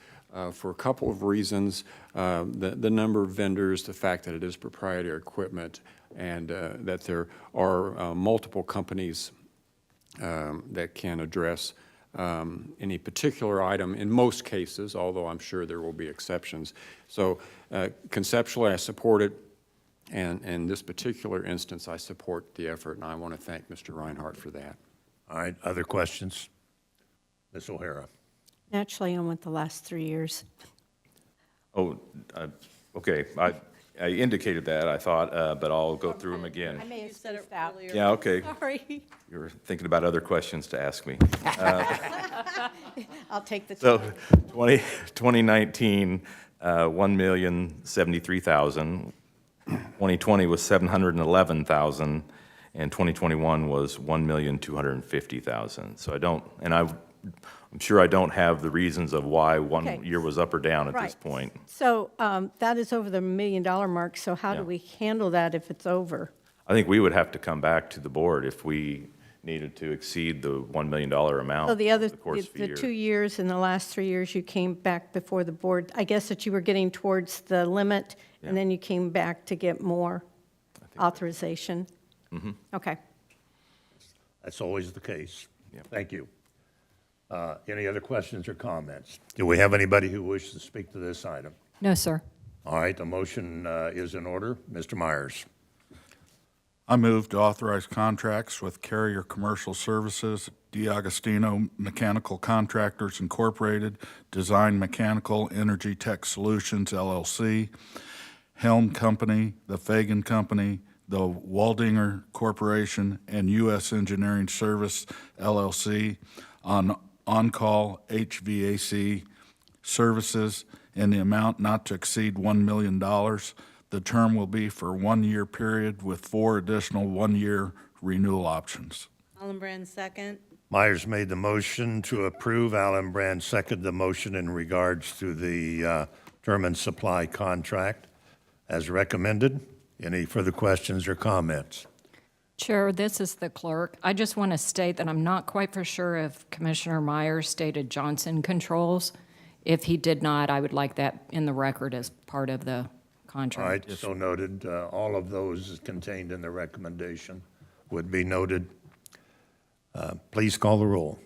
for a couple of reasons. The number of vendors, the fact that it is proprietary equipment, and that there are multiple companies that can address any particular item in most cases, although I'm sure there will be exceptions. So conceptually, I support it. And in this particular instance, I support the effort, and I want to thank Mr. Reinhardt for that. All right, other questions? Ms. O'Hara. Naturally, I want the last 3 years. Oh, okay. I indicated that, I thought, but I'll go through them again. I may have said it out. Yeah, okay. Sorry. You were thinking about other questions to ask me. I'll take the So time. 2019, 1,073,000. 2020 was 711,000, and 2021 was 1,250,000. So I'm sure I don't have the reasons of why one Okay. year was up or down at this Right. point. So that is over the $1 million mark, so how do Yeah. we handle that if it's over? I think we would have to come back to the board if we needed to exceed the $1 million amount. So the other, over course of a the year. 2 years and the last 3 years, you came back before the board. I guess that you were getting towards the limit, Yeah. and then you came back to get more authorization? Mm-hmm. Okay. That's always the case. Yep. Thank you. Any other questions or comments? Do we have anybody who wishes to speak to this item? No, sir. All right, the motion is in order. Mr. Myers. I move to authorize contracts with Carrier Commercial Services, DiAgostino Mechanical Contractors Incorporated, Design Mechanical Energy Tech Solutions LLC, Helm Company, the Fagan Company, the Waldinger Corporation, and U.S. Engineering Service LLC on-call HVAC services in the amount not to exceed $1 million. The term will be for a 1-year period with 4 additional 1-year renewal options. Allenbrand, second. Myers made the motion to approve. Allen Brand seconded the motion in regards to the term and supply contract as recommended. Any further questions or comments? Chair, this is the clerk. I just want to state that I'm not quite for sure if Commissioner Myers stated Johnson Controls. If he did not, I would like that in the record as part of the All contract. right, so noted. All of those contained in the recommendation would be noted. Please call the roll.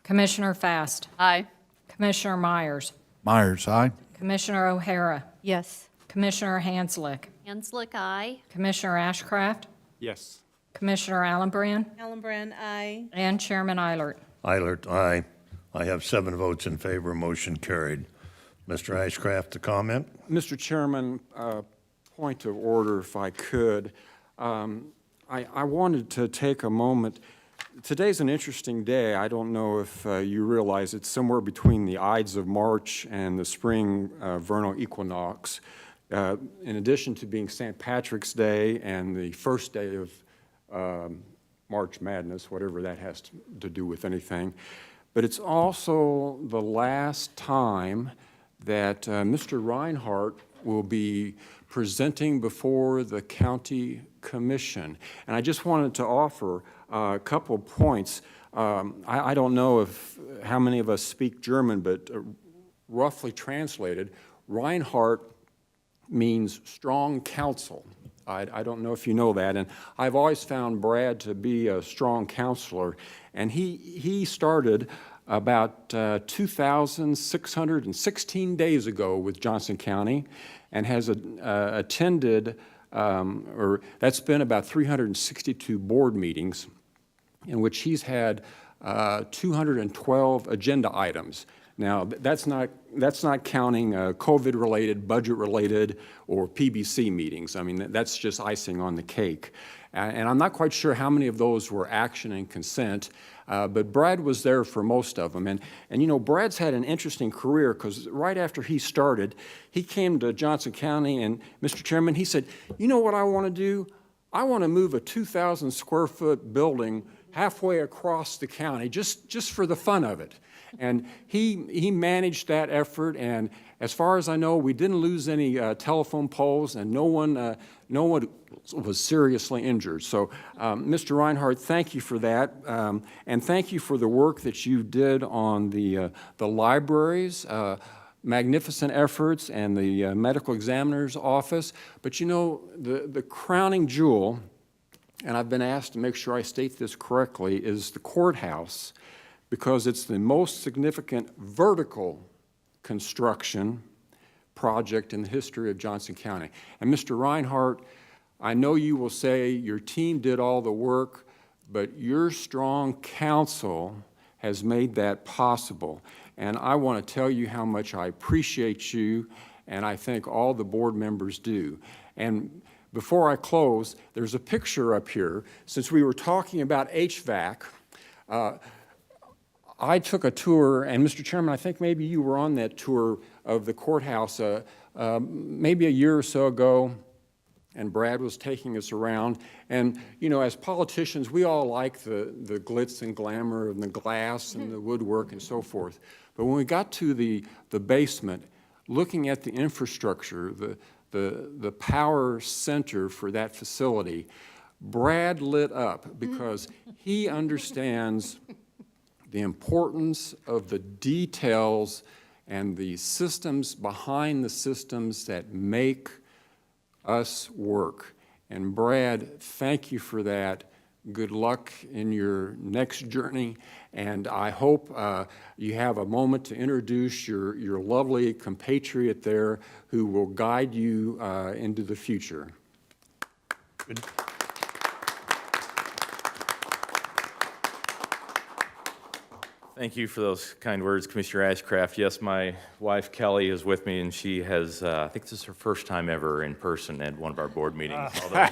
Commissioner Fast. Aye. Commissioner Myers. Myers, aye. Commissioner O'Hara. Yes. Commissioner Hanslick. Hanslick, aye. Commissioner Ashcraft. Yes. Commissioner Allenbrand. Allenbrand, aye. And Chairman Eilert. Eilert, aye. I have 7 votes in favor, motion carried. Mr. Ashcraft, a comment? Mr. Chairman, point of order, if I could. I wanted to take a moment. Today's an interesting day. I don't know if you realize it's somewhere between the Ides of March and the spring vernal equinox. In addition to being St. Patrick's Day and the first day of March Madness, whatever that has to do with anything. But it's also the last time that Mr. Reinhardt will be presenting before the county commission. And I just wanted to offer a couple points. I don't know how many of us speak German, but roughly translated, Reinhardt means strong counsel. I don't know if you know that, and I've always found Brad to be a strong counselor, and he started about 2,616 days ago with Johnson County, and has attended, or that's been about 362 board meetings, in which he's had 212 agenda items. Now, that's not counting COVID-related, budget-related, or PBC meetings. I mean, that's just icing on the cake. And I'm not quite sure how many of those were action and consent, but Brad was there for most of them. And you know, Brad's had an interesting career, because right after he started, he came to Johnson County, and Mr. Chairman, he said, you know what I want to do? I want to move a 2,000 square foot building halfway across the county, just for the fun of it. And he managed that effort, and as far as I know, we didn't lose any telephone poles, and no one was seriously injured. So, Mr. Reinhardt, thank you for that, and thank you for the work that you did on the libraries, magnificent efforts, and the medical examiner's office. But you know, the crowning jewel, and I've been asked to make sure I state this correctly, is the courthouse, because it's the most significant vertical construction project in the history of Johnson County. And Mr. Reinhardt, I know you will say your team did all the work, but your strong counsel has made that possible. And I want to tell you how much I appreciate you, and I think all the board members do. And before I close, there's a picture up here. Since we were talking about HVAC, I took a tour, and Mr. Chairman, I think maybe you were on that tour of the courthouse maybe a year or so ago, and Brad was taking us around. And, you know, as politicians, we all like the glitz and glamour and the glass and the woodwork and so forth. But when we got to the basement, looking at the infrastructure, the power center for that facility, Brad lit up, because he understands the importance of the details and the systems behind the systems that make us work. And Brad, thank you for that. Good luck in your next journey, and I hope you have a moment to introduce your lovely compatriot there who will guide you into the future. Good. Thank you for those kind words, Commissioner Ashcraft. Yes, my wife Kelly is with me, and she has, I think this is her first time ever in person at one of our board meetings. Although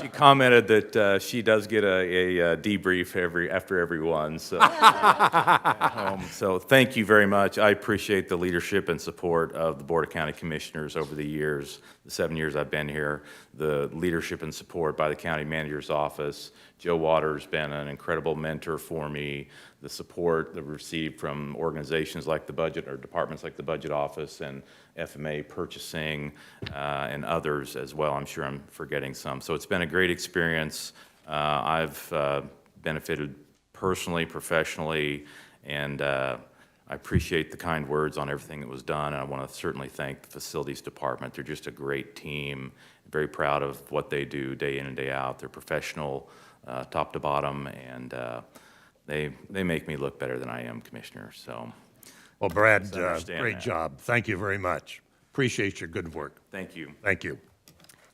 she commented that she does get a debrief after every one. So, at home. So thank you very much. I appreciate the leadership and support of the Board of County Commissioners over the years, the 7 years I've been here, the leadership and support by the County Manager's Office. Joe Waters has been an incredible mentor for me. The support that we received from organizations like the budget, or departments like the Budget Office and FMA Purchasing, and others as well. I'm sure I'm forgetting some. So it's been a great experience. I've benefited personally, professionally, and I appreciate the kind words on everything that was done. And I want to certainly thank the Facilities Department. They're just a great team. Very proud of what they do day in and day out. They're professional, top to bottom, and they make me look better than I am, Commissioner. So, Well, Brad, understand great that. job. Thank you very much. Appreciate your good work. thank you. Thank you.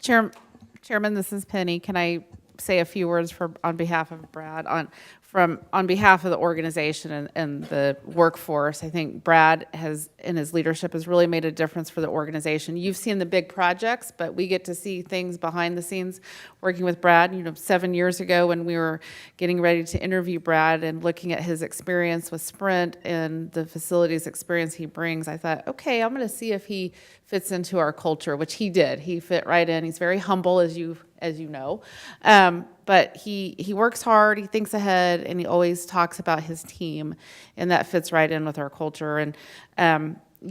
Chairman, this is Penny. Can I say a few words on behalf of Brad, on behalf of the organization and the workforce? I think Brad has, in his leadership, has really made a difference for the organization. You've seen the big projects, but we get to see things behind the scenes working with Brad. You know, 7 years ago when we were getting ready to interview Brad and looking at his experience with Sprint and the facilities experience he brings, I thought, okay, I'm going to see if he fits into our culture, which he did. He fit right in. He's very humble, as you know. But he works hard, he thinks ahead, and he always talks about his team, and that fits right in with our culture. And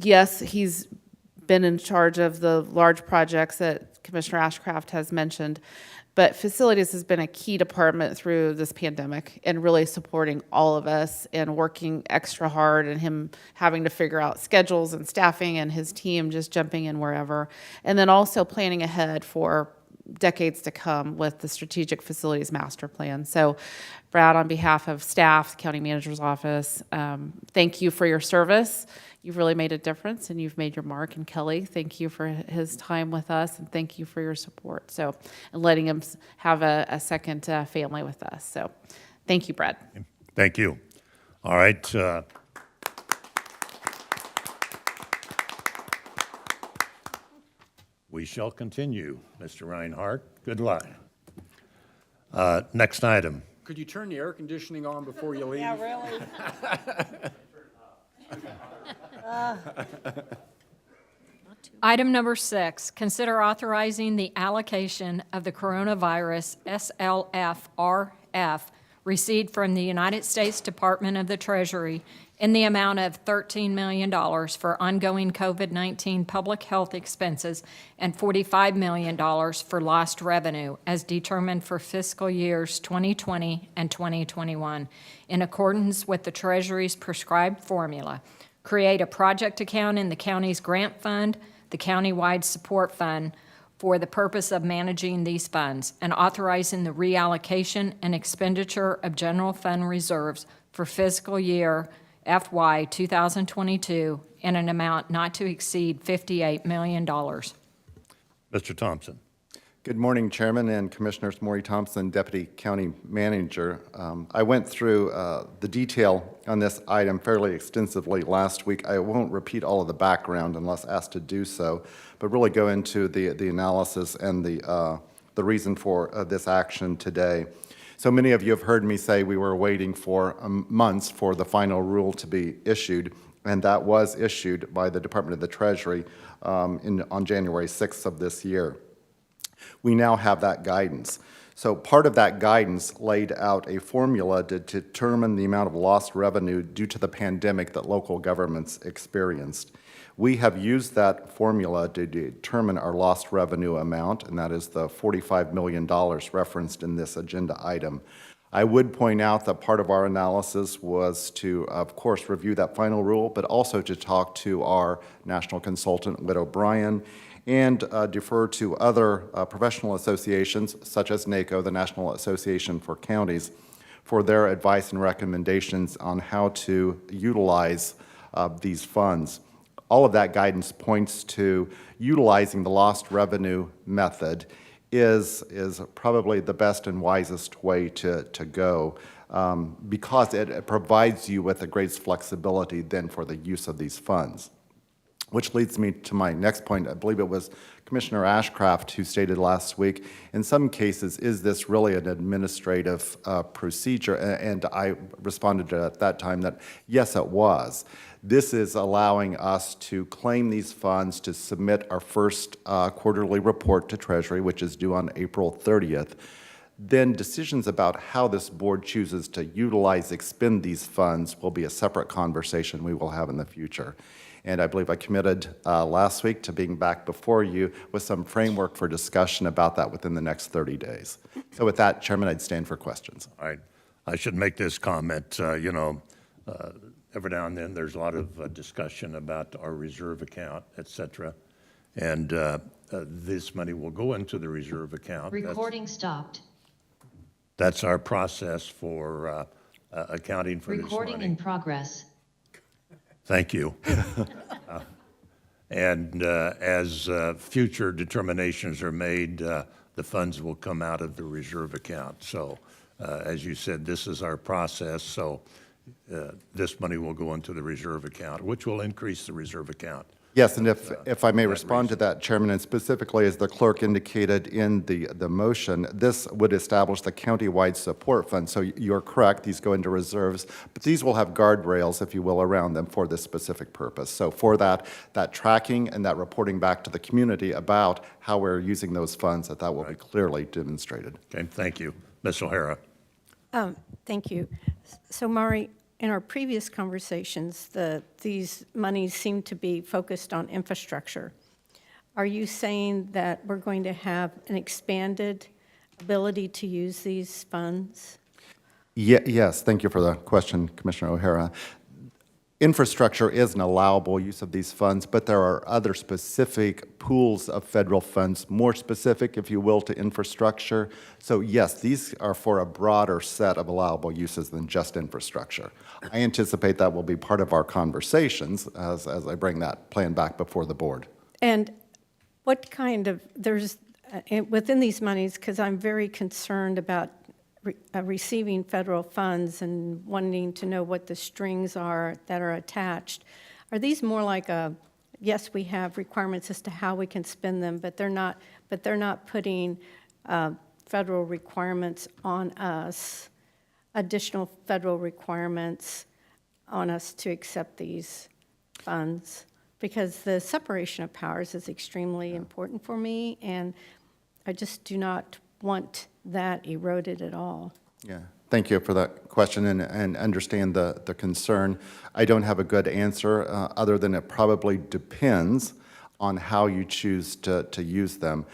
yes, he's been in charge of the large projects that Commissioner Ashcraft has mentioned, but facilities has been a key department through this pandemic and really supporting all of us and working extra hard, and him having to figure out schedules and staffing, and his team just jumping in wherever. And then also planning ahead for decades to come with the Strategic Facilities Master Plan. So Brad, on behalf of staff, County Manager's Office, thank you for your service. You've really made a difference, and you've made your mark. And Kelly, thank you for his time with us, and thank you for your support. So, and letting him have a second family with us. So, thank you, Brad. Thank you. All right. We shall continue, Mr. Reinhardt. Good luck. Next item. Could you turn the air conditioning on before you leave? Yeah, really. Item number 6, consider authorizing the allocation of the coronavirus SLFRF received from the United States Department of the Treasury in the amount of $13 million for ongoing COVID-19 public health expenses and $45 million for lost revenue as determined for fiscal years 2020 and 2021 in accordance with the Treasury's prescribed formula. Create a project account in the county's grant fund, the countywide support fund, for the purpose of managing these funds, and authorizing the reallocation and expenditure of general fund reserves for fiscal year FY 2022 in an amount not to exceed $58 million. Mr. Thompson. Good morning, Chairman and Commissioners. Maury Thompson, Deputy County Manager. I went through the detail on this item fairly extensively last week. I won't repeat all of the background unless asked to do so, but really go into the analysis and the reason for this action today. So many of you have heard me say we were waiting for months for the final rule to be issued, and that was issued by the Department of the Treasury on January 6th of this year. We now have that guidance. So part of that guidance laid out a formula to determine the amount of lost revenue due to the pandemic that local governments experienced. We have used that formula to determine our lost revenue amount, and that is the $45 million referenced in this agenda item. I would point out that part of our analysis was to, of course, review that final rule, but also to talk to our national consultant, Whit O'Brien, and defer to other professional associations, such as NACO, the National Association for Counties, for their advice and recommendations on how to utilize these funds. All of that guidance points to utilizing the lost revenue method is probably the best and wisest way to go because it provides you with the greatest flexibility then for the use of these funds. Which leads me to my next point. I believe it was Commissioner Ashcraft who stated last week, in some cases, is this really an administrative procedure? And I responded at that time that, yes, it was. This is allowing us to claim these funds to submit our first quarterly report to Treasury, which is due on April 30th. Then decisions about how this board chooses to utilize, expend these funds will be a separate conversation we will have in the future. And I believe I committed last week to being back before you with some framework for discussion about that within the next 30 days. So with that, Chairman, I'd stand for questions. All right. I should make this comment. Every now and then there's a lot of discussion about our reserve account, et cetera. And this money will go into the reserve account. Recording stopped. That's our process for accounting for this money. Recording in progress. Thank you. And as future determinations are made, the funds will come out of the reserve account. So as you said, this is our process. So this money will go into the reserve account, which will increase the reserve account. Yes, and if I may respond to that, Chairman, and specifically as the clerk indicated in the motion, this would establish the countywide support fund. So you're correct, these go into reserves, but these will have guardrails, if you will, around them for this specific purpose. So for that tracking and that reporting back to the community about how we're using those funds, that will be clearly demonstrated. Okay, thank you. Ms. O'Hara. Thank you. So, Maury, in our previous conversations, these monies seem to be focused on infrastructure. Are you saying that we're going to have an expanded ability to use these funds? Yes, thank you for the question, Commissioner O'Hara. Infrastructure is an allowable use of these funds, but there are other specific pools of federal funds, more specific, if you will, to infrastructure. So yes, these are for a broader set of allowable uses than just infrastructure. I anticipate that will be part of our conversations as I bring that plan back before the board. And what kind of, within these monies, because I'm very concerned about receiving federal funds and wanting to know what the strings are that are attached. Are these more like yes, we have requirements as to how we can spend them, but they're not putting federal requirements on us, additional federal requirements on us to accept these funds? Because the separation of powers is extremely important for me, and I just do not want that eroded at all. Yeah, thank you for that question and understand the concern. I don't have a good answer other than it probably depends on how you choose to use them.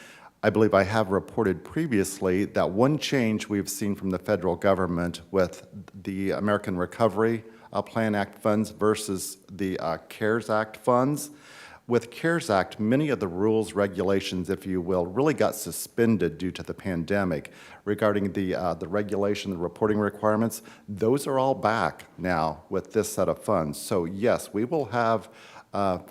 I believe I have reported previously that one change we've seen from the federal government with the American Recovery Plan Act funds versus the CARES Act funds. With CARES Act, many of the rules, regulations, if you will, really got suspended due to the pandemic regarding the regulation, the reporting requirements. Those are all back now with this set of funds. So yes, we will have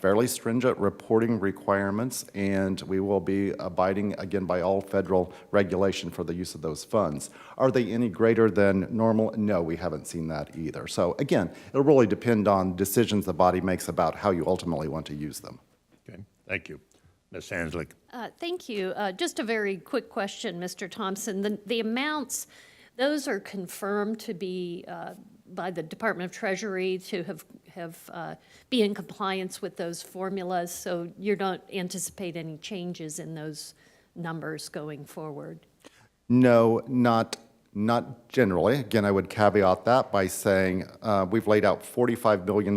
fairly stringent reporting requirements, and we will be abiding, again, by all federal regulation for the use of those funds. Are they any greater than normal? No, we haven't seen that either. So again, it'll really depend on decisions the body makes about how you ultimately want to use them. Okay, thank you. Ms. Hanslick. Thank you. Just a very quick question, Mr. Thompson. The amounts, those are confirmed to be by the Department of Treasury to have be in compliance with those formulas, so you don't anticipate any changes in those numbers going forward? No, not generally. Again, I would caveat that by saying we've laid out $45 million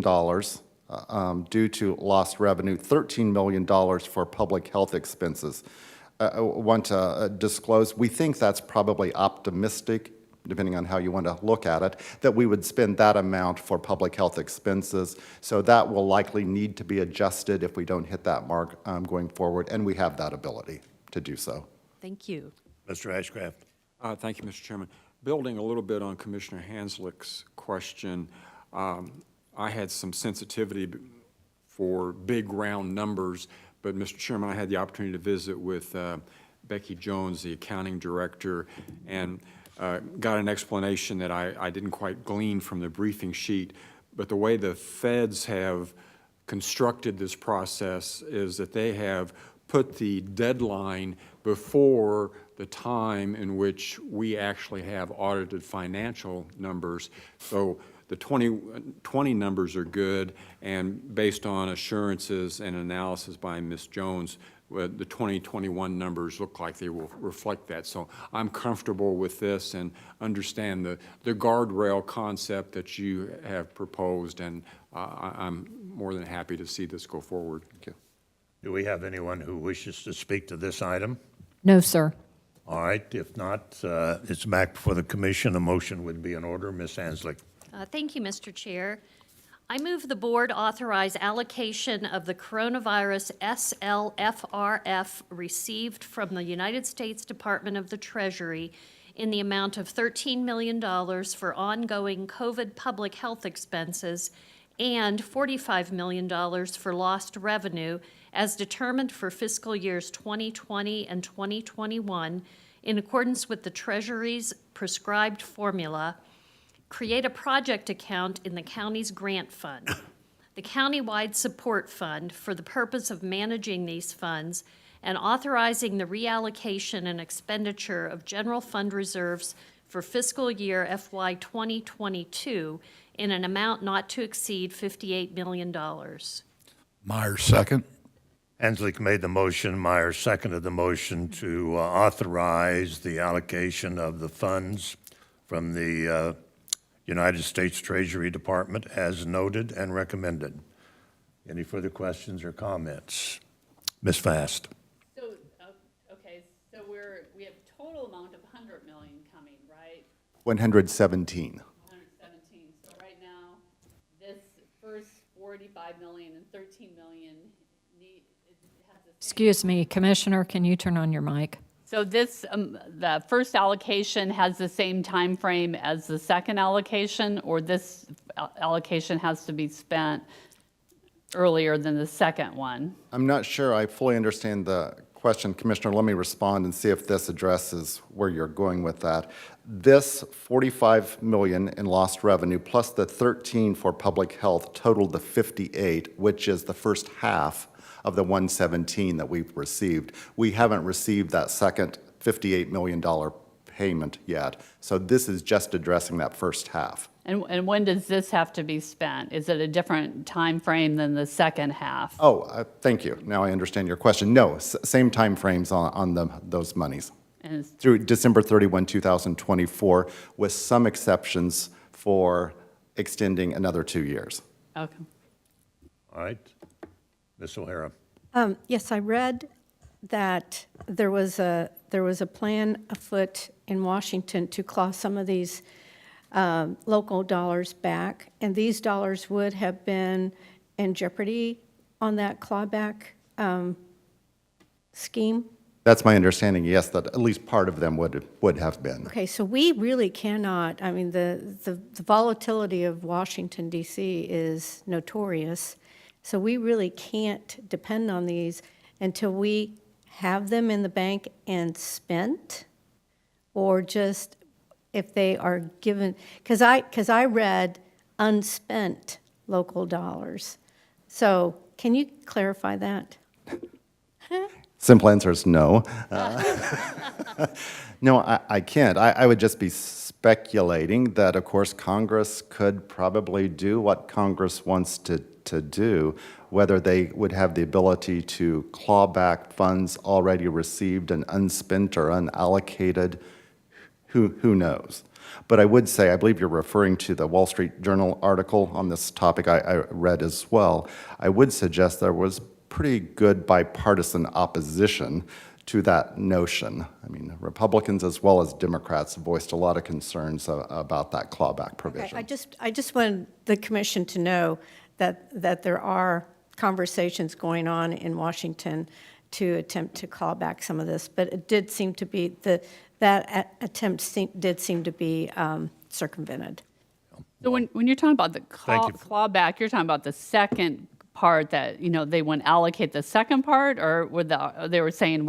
due to lost revenue, $13 million for public health expenses. I want to disclose, we think that's probably optimistic, depending on how you want to look at it, that we would spend that amount for public health expenses. So that will likely need to be adjusted if we don't hit that mark going forward, and we have that ability to do so. Thank you. Mr. Ashcraft. Thank you, Mr. Chairman. Building a little bit on Commissioner Hanslick's question, I had some sensitivity for big round numbers, but Mr. Chairman, I had the opportunity to visit with Becky Jones, the accounting director, and got an explanation that I didn't quite glean from the briefing sheet, but the way the feds have constructed this process is that they have put the deadline before the time in which we actually have audited financial numbers. So the 2020 numbers are good, and based on assurances and analysis by Ms. Jones, the 2021 numbers look like they will reflect that. So I'm comfortable with this and understand the guardrail concept that you have proposed, and I'm more than happy to see this go forward. Thank you. Do we have anyone who wishes to speak to this item? No, sir. All right, if not, it's back before the commission. A motion would be in order. Ms. Hanslick. Thank you, Mr. Chair. I move the board authorize allocation of the coronavirus SLFRF received from the United States Department of the Treasury in the amount of $13 million for ongoing COVID public health expenses and $45 million for lost revenue as determined for fiscal years 2020 and 2021 in accordance with the Treasury's prescribed formula. Create a project account in the county's grant fund, the countywide support fund for the purpose of managing these funds, and authorizing the reallocation and expenditure of general fund reserves for fiscal year FY 2022 in an amount not to exceed $58 million. Myers, second. Hanslick made the motion. Myers seconded the motion to authorize the allocation of the funds from the United States Treasury Department as noted and recommended. Any further questions or comments? Ms. Fast. So, okay, so we have total amount of 100 million coming, right? 117. 117. So right now, this first 45 million and 13 million has the same. Excuse me, Commissioner, can you turn on your mic? So this, the first allocation has the same time frame as the second allocation, or this allocation has to be spent earlier than the second one? I'm not sure I fully understand the question, Commissioner. Let me respond and see if this addresses where you're going with that. This 45 million in lost revenue plus the 13 for public health totaled the 58, which is the first half of the 117 that we've received. We haven't received that second $58 million payment yet. So this is just addressing that first half. And when does this have to be spent? Is it a different time frame than the second half? Oh, thank you. Now I understand your question. No, same time frames on those monies. And it's- Through December 31, 2024, with some exceptions for extending another 2 years. Okay. All right. Ms. O'Hara. Yes, I read that there was a plan afoot in Washington to claw some of these local dollars back, and these dollars would have been in jeopardy on that clawback scheme. That's my understanding, yes, that at least part of them would have been. Okay, so we really cannot, I mean, the volatility of Washington DC is notorious, so we really can't depend on these until we have them in the bank and spent, or just if they are given, because I read unspent local dollars. So can you clarify that? Simple answer is no. No, I can't. I would just be speculating that, of course, Congress could probably do what Congress wants to do. Whether they would have the ability to claw back funds already received and unspent or unallocated, who knows? But I would say, I believe you're referring to the Wall Street Journal article on this topic I read as well. I would suggest there was pretty good bipartisan opposition to that notion. I mean, Republicans as well as Democrats voiced a lot of concerns about that clawback provision. Okay, I just wanted the commission to know that there are conversations going on in Washington to attempt to claw back some of this, but it did seem to be, that attempt did seem to be circumvented. So when you're talking about the clawback, you're talking about the second part that, they wouldn't allocate the second part, or they were saying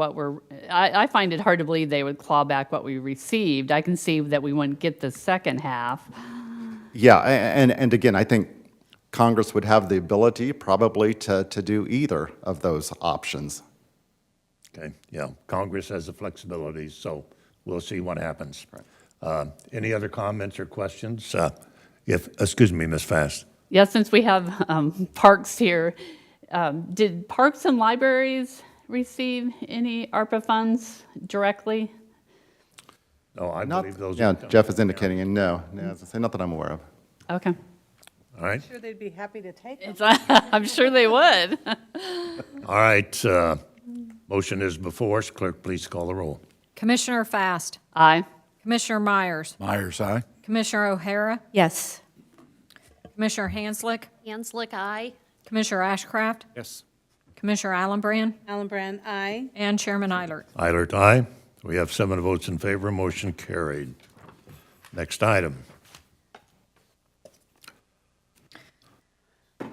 I find it hard to believe they would claw back what we received. I can see that we wouldn't get the second half. Yeah, and again, I think Congress would have the ability probably to do either of those options. Okay, yeah, Congress has the flexibility, so we'll see what happens. Any other comments or questions? Excuse me, Ms. Fast. Yeah, since we have parks here, did parks and libraries receive any ARPA funds directly? No, I believe those. Yeah, Jeff is indicating, and no, as I say, not that I'm aware of. Okay. All right. I'm sure they'd be happy to take them. I'm sure they would. All right, motion is before us. Clerk, please call the roll. Commissioner Fast. Aye. Commissioner Myers. Myers, aye. Commissioner O'Hara. Yes. Commissioner Hanslick. Hanslick, aye. Commissioner Ashcraft. Yes. Commissioner Allenbrand. Allenbrand, aye. And Chairman Eilert. Eilert, aye. We have 7 votes in favor, motion carried. Next item.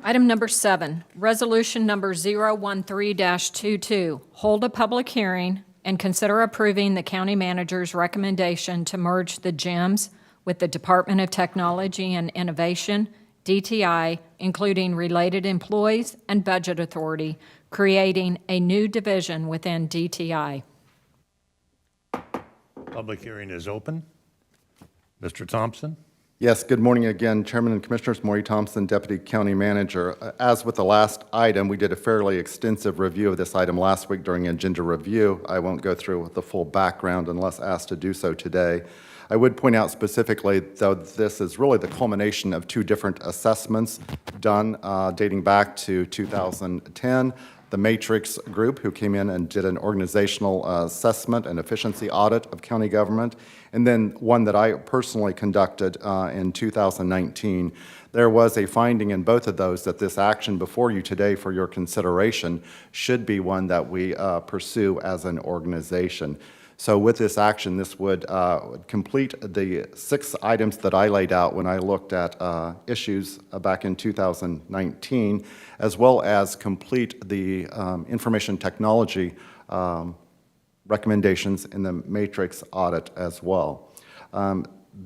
Item number 7, resolution number 013-22. Hold a public hearing and consider approving the county manager's recommendation to merge the gyms with the Department of Technology and Innovation, DTI, including related employees and budget authority, creating a new division within DTI. Public hearing is open. Mr. Thompson? Yes, good morning again, Chairman and Commissioners. Maury Thompson, Deputy County Manager. As with the last item, we did a fairly extensive review of this item last week during agenda review. I won't go through the full background unless asked to do so today. I would point out specifically, though, this is really the culmination of two different assessments done dating back to 2010. The Matrix Group, who came in and did an organizational assessment and efficiency audit of county government, and then one that I personally conducted in 2019. There was a finding in both of those that this action before you today for your consideration should be one that we pursue as an organization. So with this action, this would complete the 6 items that I laid out when I looked at issues back in 2019, as well as complete the information technology recommendations in the matrix audit as well.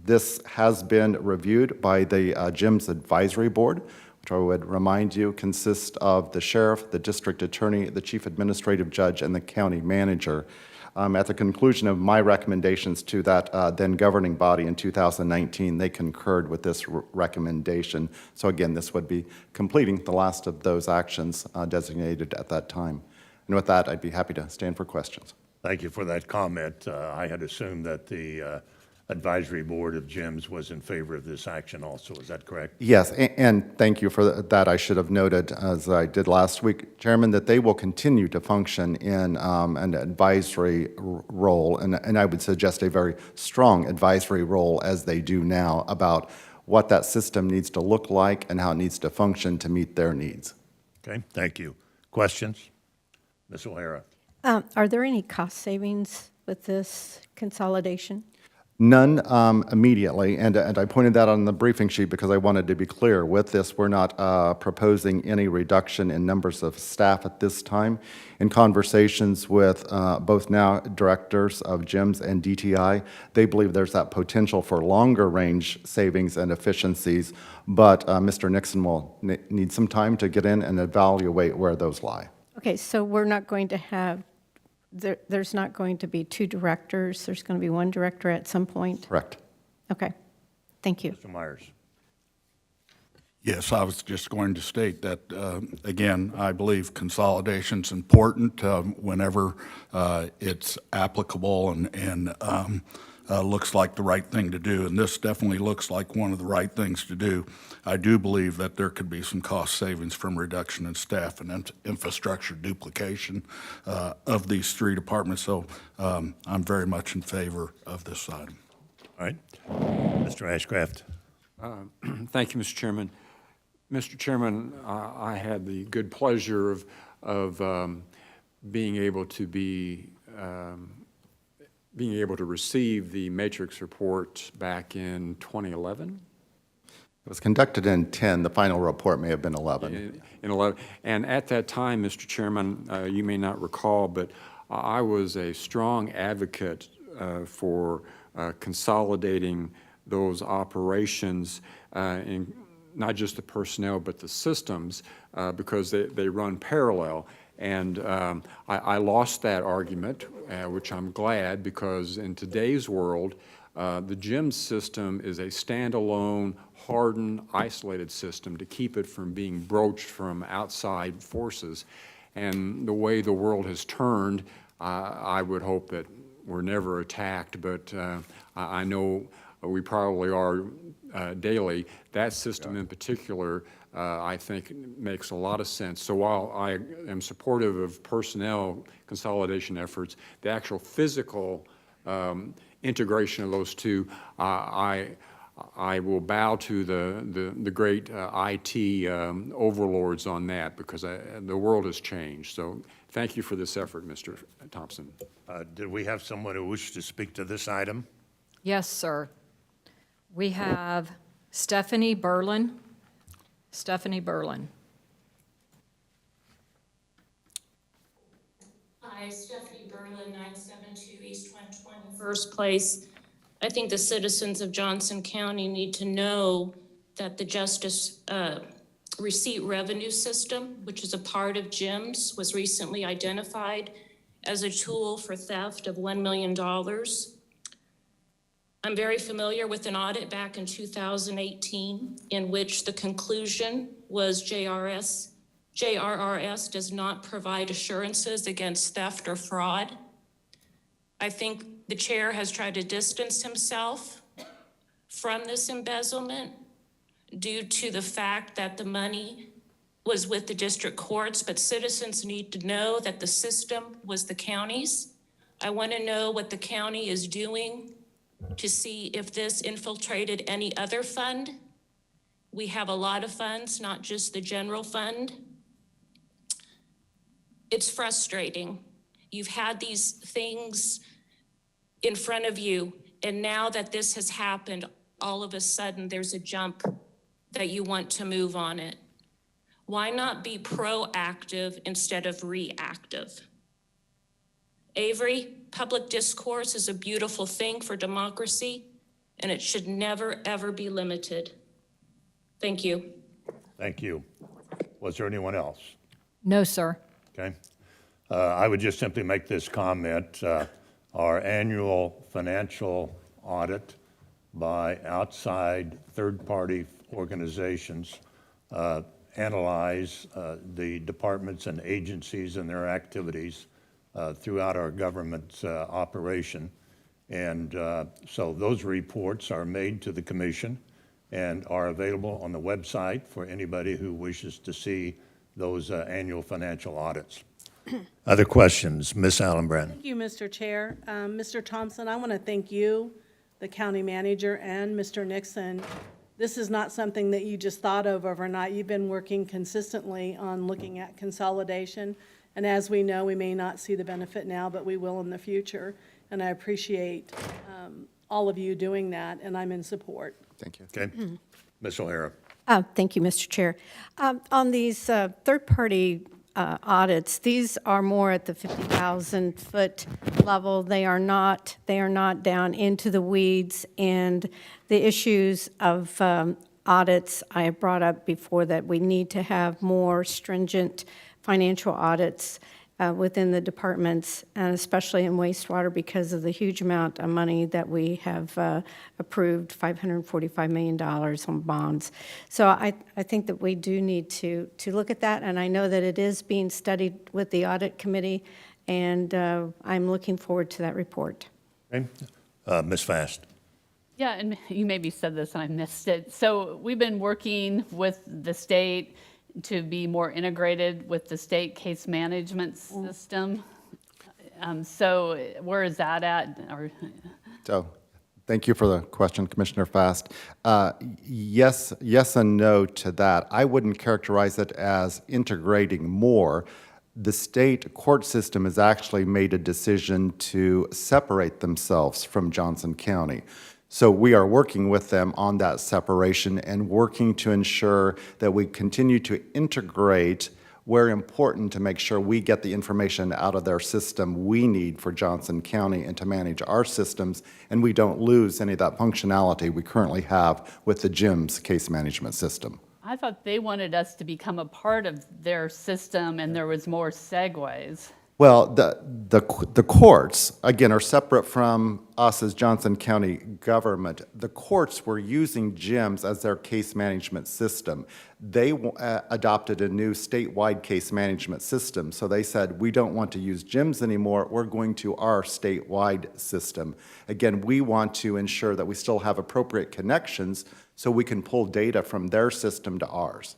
This has been reviewed by the GIMS Advisory Board, which I would remind you consists of the sheriff, the district attorney, the chief administrative judge, and the county manager. At the conclusion of my recommendations to that then governing body in 2019, they concurred with this recommendation. So again, this would be completing the last of those actions designated at that time. And with that, I'd be happy to stand for questions. Thank you for that comment. I had assumed that the advisory board of GIMS was in favor of this action also. Is that correct? Yes, and thank you for that. I should have noted, as I did last week, Chairman, that they will continue to function in an advisory role, and I would suggest a very strong advisory role as they do now about what that system needs to look like and how it needs to function to meet their needs. Okay, thank you. Questions? Ms. O'Hara. Are there any cost savings with this consolidation? None immediately, and I pointed that on the briefing sheet because I wanted to be clear. With this, we're not proposing any reduction in numbers of staff at this time. In conversations with both now directors of GIMS and DTI, they believe there's that potential for longer range savings and efficiencies, but Mr. Nixon will need some time to get in and evaluate where those lie. Okay, so we're not going to have, there's not going to be 2 directors. There's going to be 1 director at some point? Correct. Okay, thank you. Mr. Myers. Yes, I was just going to state that, again, I believe consolidation's important whenever it's applicable and looks like the right thing to do, and this definitely looks like one of the right things to do. I do believe that there could be some cost savings from reduction in staff and infrastructure duplication of these 3 departments, so I'm very much in favor of this item. All right. Mr. Ashcraft. Thank you, Mr. Chairman. Mr. Chairman, I had the good pleasure of being able to receive the matrix report back in 2011. It was conducted in 10. The final report may have been 11. In 11. And at that time, Mr. Chairman, you may not recall, but I was a strong advocate for consolidating those operations in not just the personnel, but the systems, because they run parallel. And I lost that argument, which I'm glad, because in today's world, the GIMS system is a standalone, hardened, isolated system to keep it from being broached from outside forces. And the way the world has turned, I would hope that we're never attacked, but I know we probably are daily. That system in particular, I think makes a lot of sense. So while I am supportive of personnel consolidation efforts, the actual physical integration of those 2, I will bow to the great IT overlords on that, because the world has changed. So thank you for this effort, Mr. Thompson. Did we have someone who wished to speak to this item? Yes, sir. We have Stephanie Berlin. Stephanie Berlin. Hi, Stephanie Berlin, 972 East 120. First place, I think the citizens of Johnson County need to know that the Justice Receipt Revenue System, which is a part of GIMS, was recently identified as a tool for theft of $1 million. I'm very familiar with an audit back in 2018 in which the conclusion was JRRS does not provide assurances against theft or fraud. I think the chair has tried to distance himself from this embezzlement due to the fact that the money was with the district courts, but citizens need to know that the system was the county's. I want to know what the county is doing to see if this infiltrated any other fund. We have a lot of funds, not just the general fund. It's frustrating. You've had these things in front of you, and now that this has happened, all of a sudden there's a jump that you want to move on it. Why not be proactive instead of reactive? Avery, public discourse is a beautiful thing for democracy, and it should never, ever be limited. Thank you. Thank you. Was there anyone else? No, sir. Okay. I would just simply make this comment. Our annual financial audit by outside third-party organizations analyze the departments and agencies and their activities throughout our government operation. And so those reports are made to the commission and are available on the website for anybody who wishes to see those annual financial audits. Other questions? Ms. Allenbrand. Thank you, Mr. Chair. Mr. Thompson, I want to thank you, the county manager, and Mr. Nixon. This is not something that you just thought of overnight. You've been working consistently on looking at consolidation. And as we know, we may not see the benefit now, but we will in the future. And I appreciate all of you doing that, and I'm in support. Thank you. Okay. Ms. O'Hara. Thank you, Mr. Chair. On these third-party audits, these are more at the 50,000-foot level. They are not down into the weeds. And the issues of audits I have brought up before, that we need to have more stringent financial audits within the departments, and especially in wastewater, because of the huge amount of money that we have approved, $545 million on bonds. So I think that we do need to look at that, and I know that it is being studied with the audit committee, and I'm looking forward to that report. Okay. Ms. Fast. Yeah, and you maybe said this and I missed it. So we've been working with the state to be more integrated with the state case management system. So where is that at? So, thank you for the question, Commissioner Fast. Yes and no to that. I wouldn't characterize it as integrating more. The state court system has actually made a decision to separate themselves from Johnson County. So we are working with them on that separation and working to ensure that we continue to integrate where important to make sure we get the information out of their system we need for Johnson County and to manage our systems, and we don't lose any of that functionality we currently have with the GIMS case management system. I thought they wanted us to become a part of their system and there was more segues. Well, the courts, again, are separate from us as Johnson County government. The courts were using GIMS as their case management system. They adopted a new statewide case management system. So they said, we don't want to use GIMS anymore. We're going to our statewide system. Again, we want to ensure that we still have appropriate connections so we can pull data from their system to ours.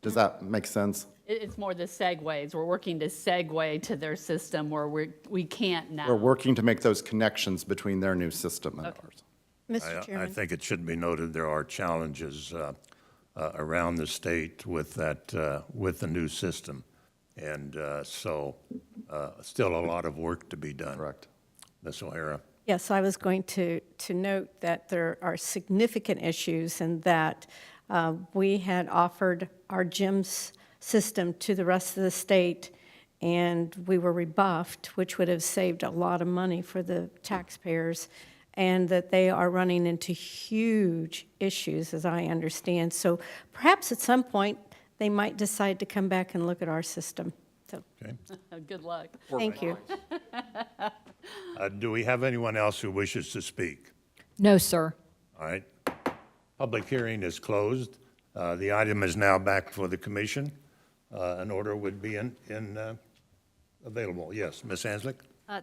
Does that make sense? It's more the segues. We're working to segue to their system where we can't now. We're working to make those connections between their new system and ours. Mr. Chairman. I think it should be noted there are challenges around the state with that, with the new system. And so still a lot of work to be done. Correct. Ms. O'Hara. Yes, I was going to note that there are significant issues, and that we had offered our GIMS system to the rest of the state, and we were rebuffed, which would have saved a lot of money for the taxpayers, and that they are running into huge issues, as I understand. So perhaps at some point, they might decide to come back and look at our system. So, Okay. Good luck. thank you. Do we have anyone else who wishes to speak? No, sir. All right. Public hearing is closed. The item is now back for the commission. An order would be available. Yes, Ms. Hanslick?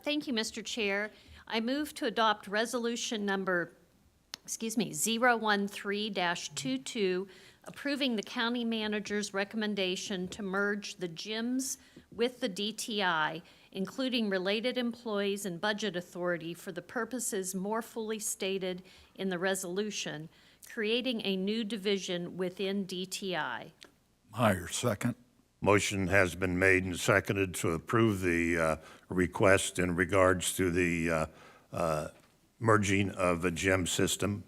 Thank you, Mr. Chair. I move to adopt resolution number 013-22, approving the county manager's recommendation to merge the gyms with the DTI, including related employees and budget authority for the purposes more fully stated in the resolution, creating a new division within DTI. Myers, second. Motion has been made and seconded to approve the request in regards to the merging of a gem system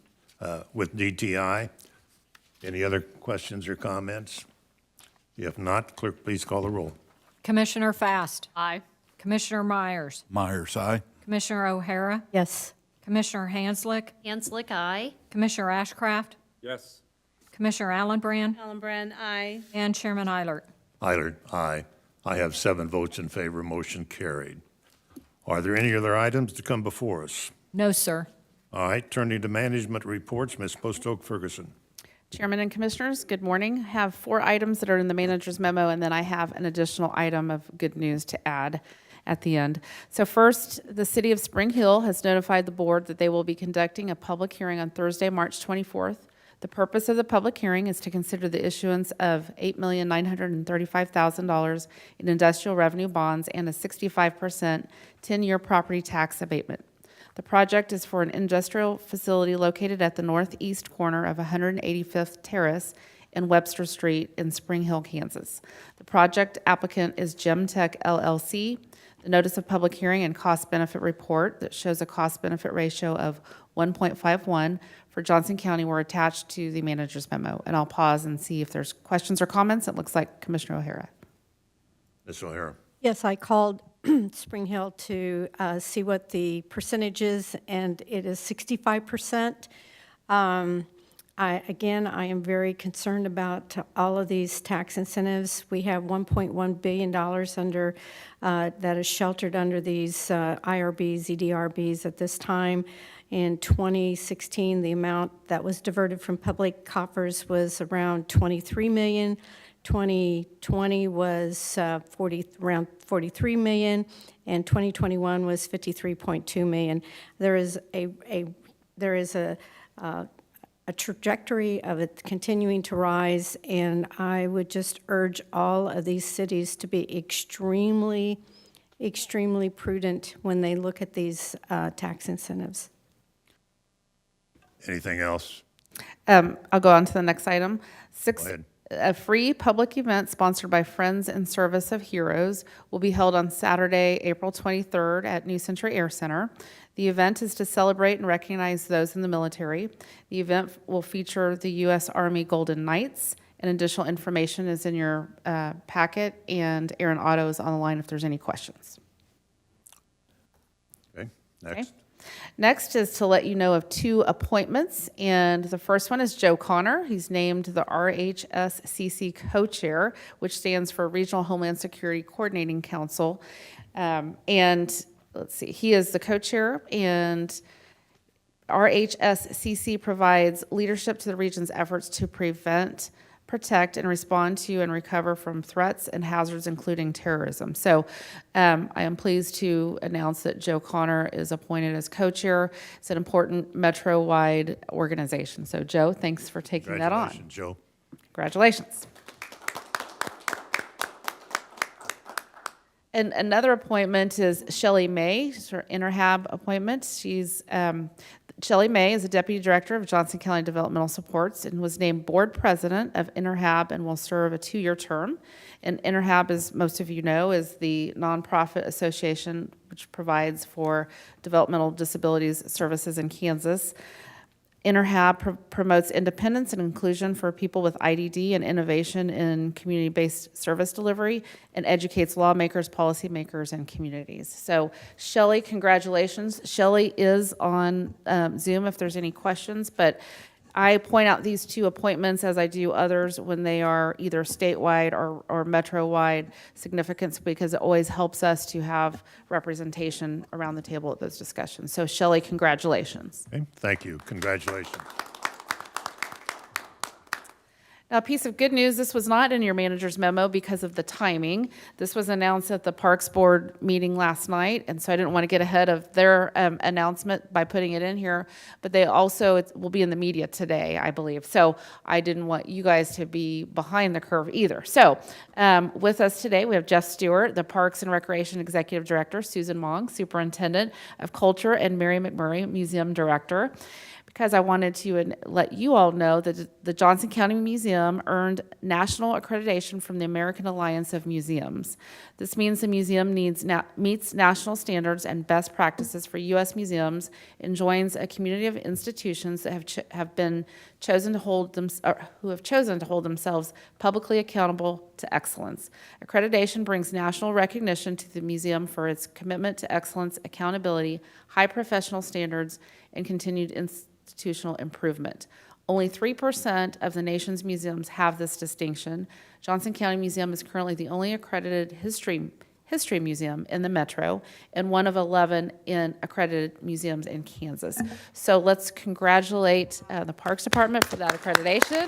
with DTI. Any other questions or comments? If not, clerk, please call the roll. Commissioner Fast. Aye. Commissioner Myers. Myers, aye. Commissioner O'Hara. Yes. Commissioner Hanslick. Hanslick, aye. Commissioner Ashcraft. Yes. Commissioner Allenbrand. Allenbrand, aye. And Chairman Eilert. Eilert, aye. I have 7 votes in favor, motion carried. Are there any other items to come before us? No, sir. All right, turning to management reports, Ms. Postoke Ferguson. Chairman and Commissioners, good morning. I have 4 items that are in the manager's memo, and then I have an additional item of good news to add at the end. So first, the City of Springhill has notified the board that they will be conducting a public hearing on Thursday, March 24th. The purpose of the public hearing is to consider the issuance of $8,935,000 in industrial revenue bonds and a 65% 10-year property tax abatement. The project is for an industrial facility located at the northeast corner of 185th Terrace and Webster Street in Springhill, Kansas. The project applicant is Gemtech LLC. The notice of public hearing and cost-benefit report that shows a cost-benefit ratio of 1.51 for Johnson County were attached to the manager's memo. And I'll pause and see if there's questions or comments. It looks like Commissioner O'Hara. Ms. O'Hara. Yes, I called Springhill to see what the percentage is, and it is 65%. I am very concerned about all of these tax incentives. We have $1.1 billion under that is sheltered under these IRBs, EDRBs at this time. In 2016, the amount that was diverted from public coffers was around $23 million. 2020 was around $43 million, and 2021 was $53.2 million. There is a trajectory of it continuing to rise, and I would just urge all of these cities to be extremely prudent when they look at these tax incentives. Anything else? I'll go on to the next item. Go ahead. A free public event sponsored by Friends in Service of Heroes will be held on Saturday, April 23rd at New Century Air Center. The event is to celebrate and recognize those in the military. The event will feature the U.S. Army Golden Knights, and additional information is in your packet, and Aaron Otto is on the line if there's any questions. Okay, next. Next is to let you know of 2 appointments, and the first one is Joe Connor. He's named the Rhscc Co-Chair, which stands for Regional Homeland Security Coordinating Council. And let's see, he is the co-chair, and Rhscc provides leadership to the region's efforts to prevent, protect, and respond to and recover from threats and hazards, including terrorism. So I am pleased to announce that Joe Connor is appointed as co-chair. It's an important metro-wide organization. So Joe, thanks for taking that on. Congratulations, Joe. Congratulations. And another appointment is Shelley May, her InterHab appointment. Shelley May is a Deputy Director of Johnson County Developmental Supports and was named Board President of InterHab and will serve a 2-year term. And InterHab, as most of you know, is the nonprofit association which provides for developmental disabilities services in Kansas. InterHab promotes independence and inclusion for people with IDD and innovation in community-based service delivery and educates lawmakers, policymakers, and communities. So Shelley, congratulations. Shelley is on Zoom if there's any questions, but I point out these 2 appointments as I do others when they are either statewide or metro-wide significance, because it always helps us to have representation around the table at those discussions. So Shelley, congratulations. Okay, thank you. Congratulations. Now, a piece of good news, this was not in your manager's memo because of the timing. This was announced at the Parks Board meeting last night, and so I didn't want to get ahead of their announcement by putting it in here. But they also, it will be in the media today, I believe. So I didn't want you guys to be behind the curve either. So with us today, we have Jeff Stewart, the Parks and Recreation Executive Director, Susan Mong, Superintendent of Culture, and Mary McMurray, Museum Director. Because I wanted to let you all know that the Johnson County Museum earned national accreditation from the American Alliance of Museums. This means the museum meets national standards and best practices for U.S. museums and joins a community of institutions that have chosen to hold themselves publicly accountable to excellence. Accreditation brings national recognition to the museum for its commitment to excellence, accountability, high professional standards, and continued institutional improvement. Only 3% of the nation's museums have this distinction. Johnson County Museum is currently the only accredited history museum in the metro and one of 11 accredited museums in Kansas. So let's congratulate the Parks Department for that accreditation.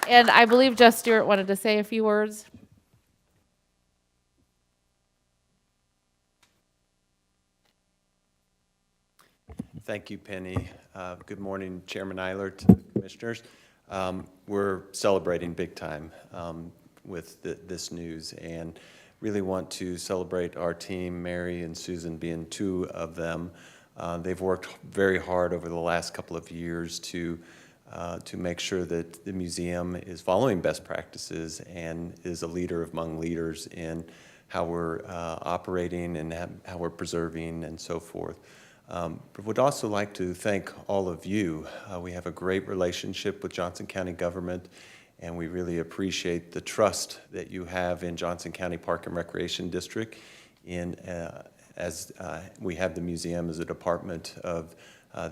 And I believe Jeff Stewart wanted to say a few words. Thank you, Penny. Good morning, Chairman Eilert, commissioners. We're celebrating big time with this news, and really want to celebrate our team, Mary and Susan being two of them. They've worked very hard over the last couple of years to make sure that the museum is following best practices and is a leader among leaders in how we're operating and how we're preserving and so forth. But would also like to thank all of you. We have a great relationship with Johnson County government, and we really appreciate the trust that you have in Johnson County Park and Recreation District as we have the museum as a department of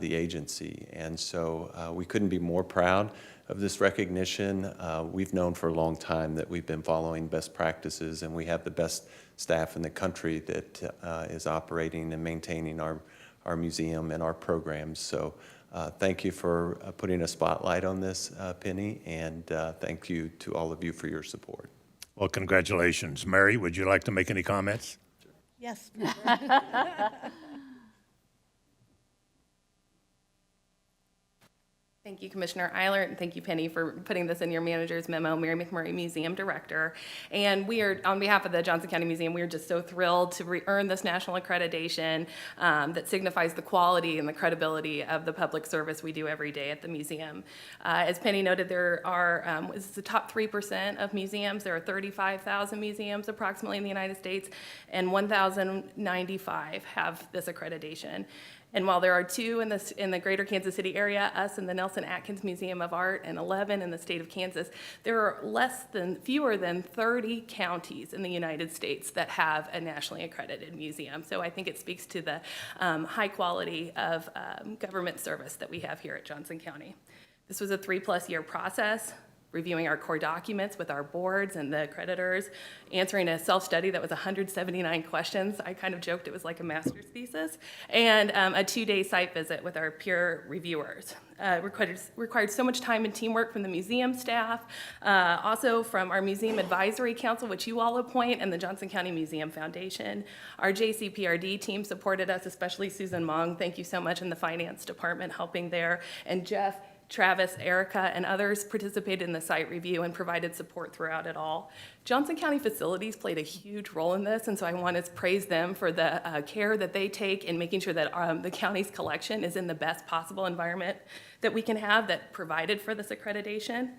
the agency. And so we couldn't be more proud of this recognition. We've known for a long time that we've been following best practices, and we have the best staff in the country that is operating and maintaining our museum and our programs. So thank you for putting a spotlight on this, Penny, and thank you to all of you for your support. Well, congratulations. Mary, would you like to make any comments? Yes. Thank you, Commissioner Eilert, and thank you, Penny, for putting this in your manager's memo, Mary McMurray, Museum Director. And we are, on behalf of the Johnson County Museum, we are just so thrilled to earn this national accreditation that signifies the quality and the credibility of the public service we do every day at the museum. As Penny noted, there are, this is the top 3% of museums. There are 35,000 museums approximately in the United States, and 1,095 have this accreditation. And while there are 2 in the greater Kansas City area, us and the Nelson Atkins Museum of Art, and 11 in the state of Kansas, there are fewer than 30 counties in the United States that have a nationally accredited museum. So I think it speaks to the high quality of government service that we have here at Johnson County. This was a 3+ year process, reviewing our core documents with our boards and the accreditors, answering a self-study that was 179 questions. I kind of joked it was like a master's thesis, and a 2-day site visit with our peer reviewers. Required so much time and teamwork from the museum staff, also from our Museum Advisory Council, which you all appoint, and the Johnson County Museum Foundation. Our JCPRD team supported us, especially Susan Mong. Thank you so much, in the finance department helping there, and Jeff, Travis, Erica, and others participated in the site review and provided support throughout it all. Johnson County Facilities played a huge role in this, and so I want to praise them for the care that they take in making sure that the county's collection is in the best possible environment that we can have that provided for this accreditation.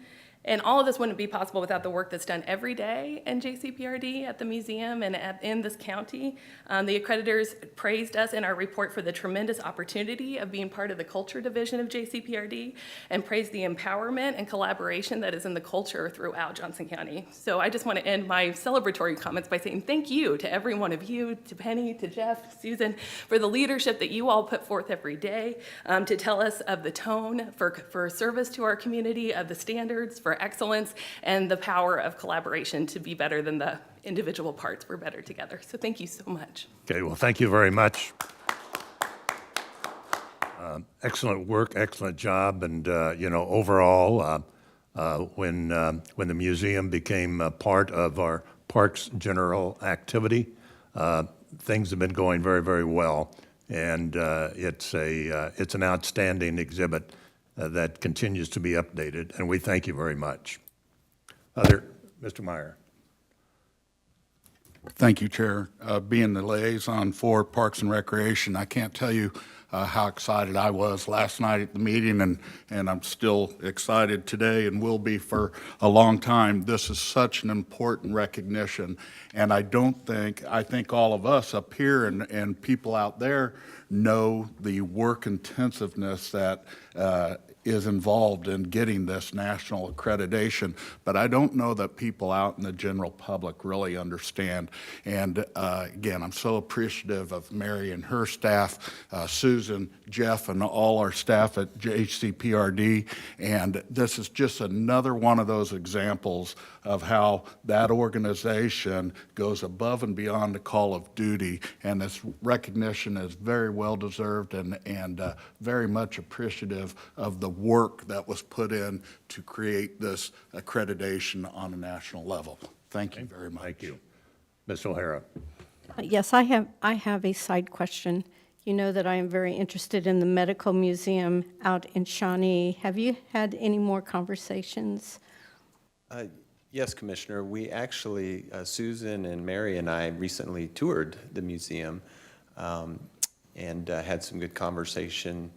And all of this wouldn't be possible without the work that's done every day in JCPRD at the museum and in this county. The accreditors praised us in our report for the tremendous opportunity of being part of the culture division of JCPRD, and praised the empowerment and collaboration that is in the culture throughout Johnson County. So I just want to end my celebratory comments by saying thank you to every one of you, to Penny, to Jeff, Susan, for the leadership that you all put forth every day to tell us of the tone for service to our community, of the standards for excellence, and the power of collaboration to be better than the individual parts. We're better together. So thank you so much. Okay, well, thank you very much. Excellent work, excellent job, and, overall, when the museum became a part of our parks general activity, things have been going very, very well, and it's an outstanding exhibit that continues to be updated, and we thank you very much. Mr. Meyer. Thank you, Chair. Being the liaison for Parks and Recreation, I can't tell you how excited I was last night at the meeting, and I'm still excited today and will be for a long time. This is such an important recognition, and I think all of us up here and people out there know the work intensiveness that is involved in getting this national accreditation, but I don't know that people out in the general public really understand. And again, I'm so appreciative of Mary and her staff, Susan, Jeff, and all our staff at HCPRD. And this is just another one of those examples of how that organization goes above and beyond the call of duty. And this recognition is very well deserved and very much appreciative of the work that was put in to create this accreditation on a national level. Thank you very much. Thank you. Ms. O'Hara. Yes, I have a side question. You know that I am very interested in the medical museum out in Shawnee. Have you had any more conversations? Yes, Commissioner. We actually, Susan and Mary and I recently toured the museum and had some good conversation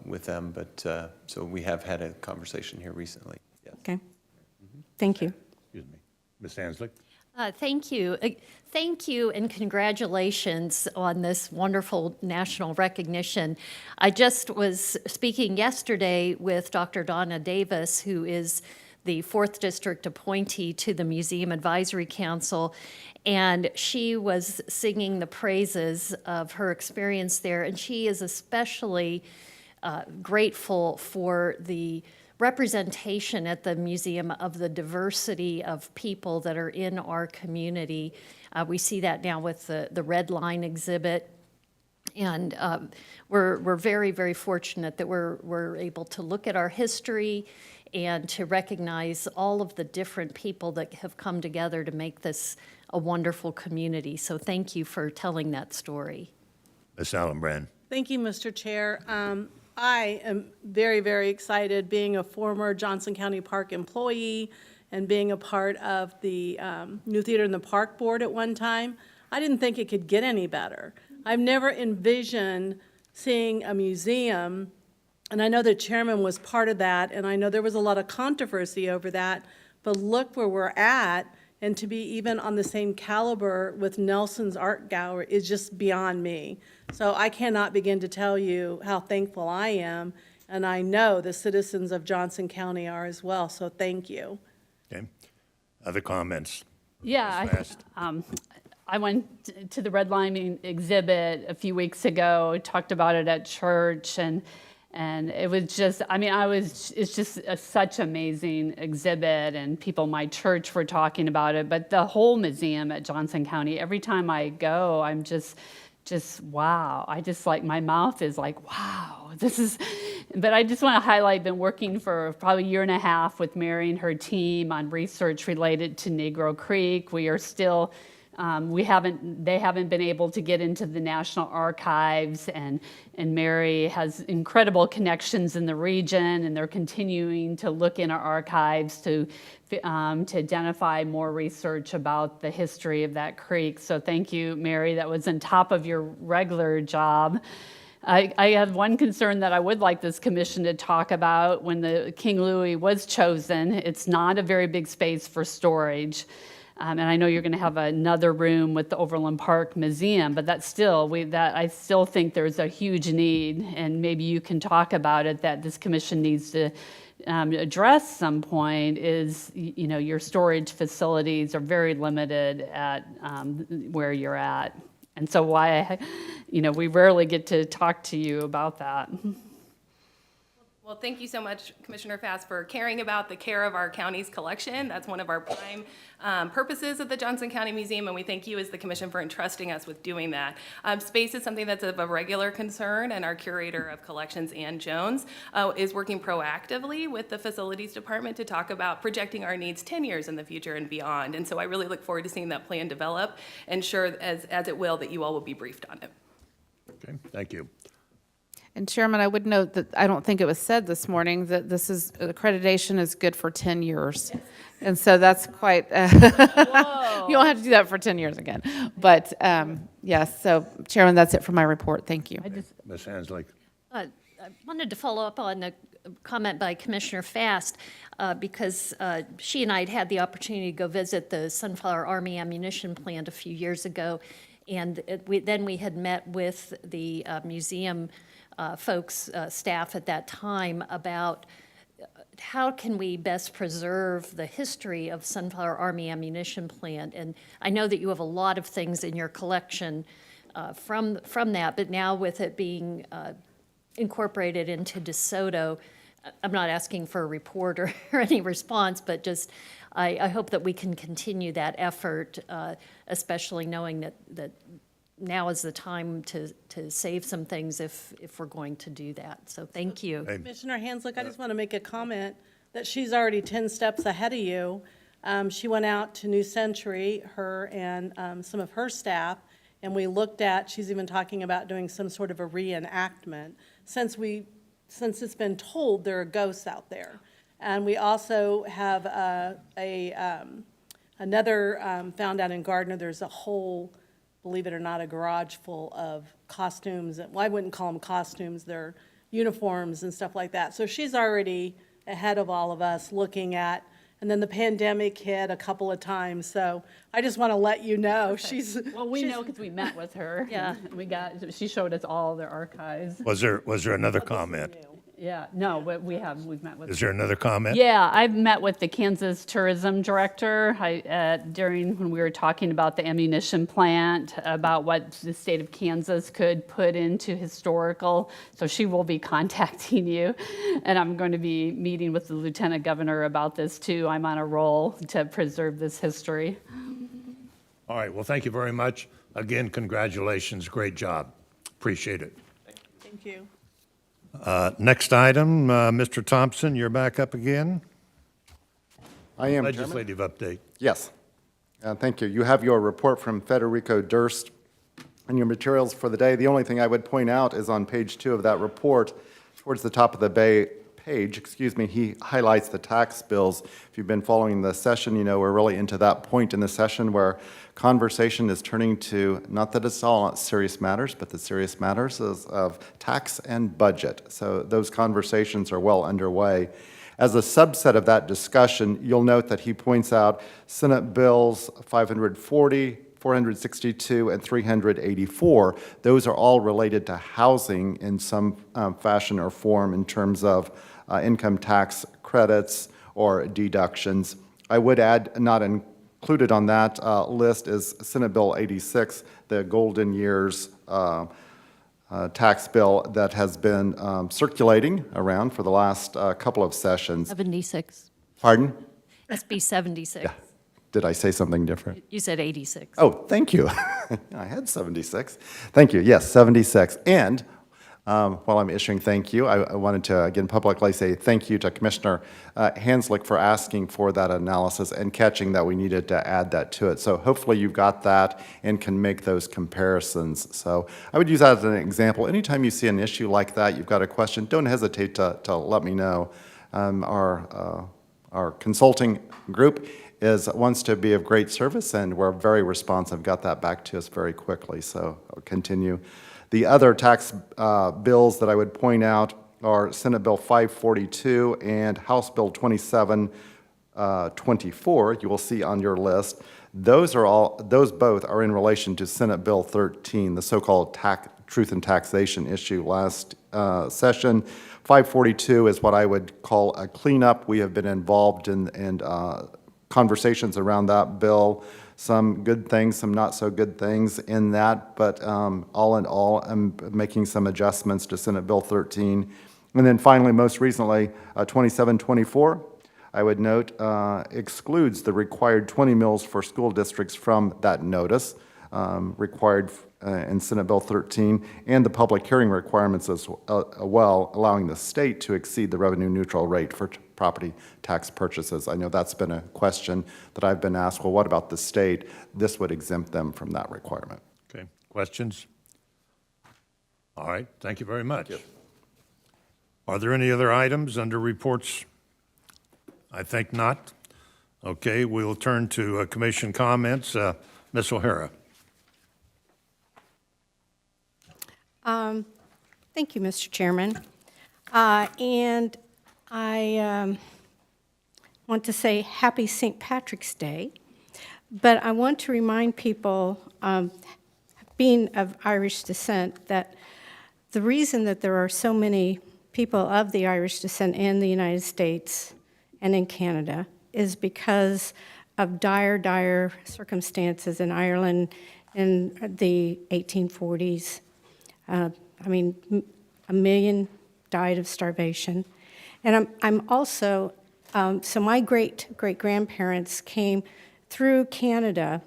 with them, but so we have had a conversation here recently. Yes. Okay. Thank you. Excuse me. Ms. Hanslick? Thank you. Thank you and congratulations on this wonderful national recognition. I just was speaking yesterday with Dr. Donna Davis, who is the 4th District appointee to the Museum Advisory Council, and she was singing the praises of her experience there, and she is especially grateful for the representation at the museum of the diversity of people that are in our community. We see that now with the Red Line exhibit. And we're very, very fortunate that we're able to look at our history and to recognize all of the different people that have come together to make this a wonderful community. So thank you for telling that story. Ms. Allenbrand. Thank you, Mr. Chair. I am very, very excited, being a former Johnson County Park employee and being a part of the New Theater in the Park Board at one time. I didn't think it could get any better. I've never envisioned seeing a museum, and I know the chairman was part of that, and I know there was a lot of controversy over that, but look where we're at, and to be even on the same caliber with Nelson's Art Gallery is just beyond me. So I cannot begin to tell you how thankful I am, and I know the citizens of Johnson County are as well, so thank you. Okay. Other comments? Yeah, I went to the Red Line exhibit a few weeks ago, talked about it at church, and it was just, it's just such an amazing exhibit, and people in my church were talking about it, but the whole museum at Johnson County, every time I go, I'm just wow. I just my mouth is like, wow, but I just want to highlight, been working for probably a year and a half with Mary and her team on research related to Negro Creek. We are still, they haven't been able to get into the National Archives, and Mary has incredible connections in the region, and they're continuing to look in our archives to identify more research about the history of that creek. So thank you, Mary. That was on top of your regular job. I have one concern that I would like this commission to talk about. When the King Louis was chosen, it's not a very big space for storage. And I know you're going to have another room with the Overland Park Museum, but I still think there's a huge need, and maybe you can talk about it, that this commission needs to address some point, is, your storage facilities are very limited at where you're at. And so we rarely get to talk to you about that. Well, Well, thank you so much, Commissioner Fass, for caring about the care of our county's collection. That's one of our prime purposes of the Johnson County Museum, and we thank you as the commission for entrusting us with doing that. Space is something that's of a regular concern, and our curator of collections, Ann Jones, is working proactively with the facilities department to talk about projecting our needs 10 years in the future and beyond. And so I really look forward to seeing that plan develop, and sure, as it will, that you all will be briefed on it. Okay, thank you. And Chairman, I would note that I don't think it was said this morning that this is, accreditation is good for 10 years. And so that's quite, you don't have to do that for 10 years again. But yes, so Chairman, that's it for my report. Thank you. Ms. Hanslick. I wanted to follow up on a comment by Commissioner Fast because she and I had the opportunity to go visit the Sunflower Army ammunition plant a few years ago. And then we had met with the museum folks, staff at that time, about how can we best preserve the history of Sunflower Army ammunition plant. And I know that you have a lot of things in your collection from that, but now with it being incorporated into DeSoto, I'm not asking for a report or any response, but just I hope that we can continue that effort, especially knowing that now is the time to save some things if we're going to do that. So thank you. Commissioner Hanslick, I just want to make a comment that she's already 10 steps ahead of you. She went out to New Century, her and some of her staff, and we looked at, she's even talking about doing some sort of a reenactment, since it's been told there are ghosts out there. And we also have another found out in Gardner, there's a whole, believe it or not, a garage full of costumes. Well, I wouldn't call them costumes, they're uniforms and stuff like that. So she's already ahead of all of us looking at, and then the pandemic hit a couple of times. So I just want to let you know, Well, we know because we met with her. Yeah. She showed us all their archives. Was there another comment? Yeah, no, but we've met with. Is there another comment? Yeah, I've met with the Kansas Tourism Director during when we were talking about the ammunition plant, about what the state of Kansas could put into historical. So she will be contacting you, and I'm going to be meeting with the Lieutenant Governor about this too. I'm on a roll to preserve this history. All right, well, thank you very much. Again, congratulations, great job. Appreciate it. Thank you. Next item, Mr. Thompson, you're back up again. I am, Chairman. Legislative update. Yes. Thank you. You have your report from Federico Durst in your materials for the day. The only thing I would point out is on page 2 of that report, towards the top of the page, he highlights the tax bills. If you've been following the session, you know we're really into that point in the session where conversation is turning to, not that it's all serious matters, but the serious matters of tax and budget. So those conversations are well underway. As a subset of that discussion, you'll note that he points out Senate Bills 540, 462, and 384. Those are all related to housing in some fashion or form in terms of income tax credits or deductions. I would add, not included on that list is Senate Bill 86, the Golden Years tax bill that has been circulating around for the last couple of sessions. 76. Pardon? SB 76. Yeah. Did I say something different? You said 86. Oh, thank you. I had 76. Thank you. Yes, 76. And while I'm issuing thank you, I wanted to again publicly say thank you to Commissioner Hanslick for asking for that analysis and catching that we needed to add that to it. So hopefully you've got that and can make those comparisons. So I would use that as an example. Anytime you see an issue like that, you've got a question, don't hesitate to let me know. Our consulting group wants to be of great service, and we're very responsive, got that back to us very quickly, so I'll continue. The other tax bills that I would point out are Senate Bill 542 and House Bill 2724, you will see on your list. Those both are in relation to Senate Bill 13, the so-called truth and taxation issue last session. 542 is what I would call a cleanup. We have been involved in conversations around that bill, some good things, some not so good things in that, but all in all, I'm making some adjustments to Senate Bill 13 And then finally, most recently, 2724, I would note, excludes the required 20 mills for school districts from that notice, required in Senate Bill 13, and the public hearing requirements as well, allowing the state to exceed the revenue neutral rate for property tax purchases. I know that's been a question that I've been asked, well, what about the state? This would exempt them from that requirement. Okay, questions? All right, thank you very much. Are there any other items under reports? I think not. Okay, we'll turn to commission comments. Ms. O'Hara. Thank you, Mr. Chairman. And I want to say happy St. Patrick's Day, but I want to remind people, being of Irish descent, that the reason that there are so many people of the Irish descent in the United States and in Canada is because of dire circumstances in Ireland in the 1840s. I mean, 1 million died of starvation. And I'm also, so my great-great-grandparents came through Canada,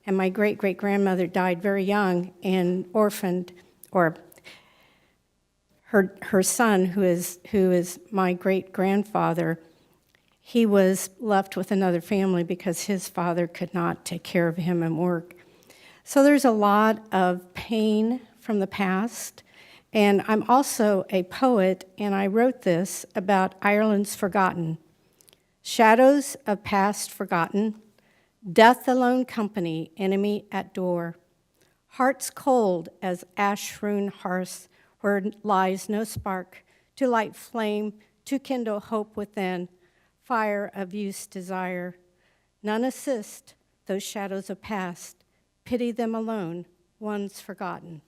and my great-great-grandmother died very young and orphaned, or her son, who is my great-grandfather, he was left with another family because his father could not take care of him and work. So there's a lot of pain from the past. And I'm also a poet, and I wrote this about Ireland's forgotten. Shadows of past forgotten, death alone company, enemy at door. Hearts cold as ash-strewn hearths, where lies no spark to light flame, to kindle hope within, fire of youth's desire. None assist those shadows of past, pity them alone, one's forgotten.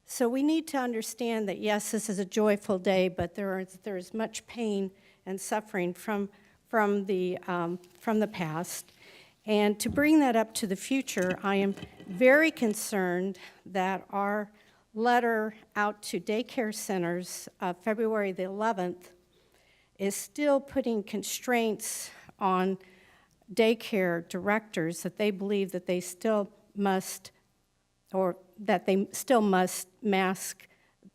So we need to understand that, yes, this is a joyful day, but there is much pain and suffering from the past. And to bring that up to the future, I am very concerned that our letter out to daycare centers, February the 11th, is still putting constraints on daycare directors that they believe that they still must, or that they still must mask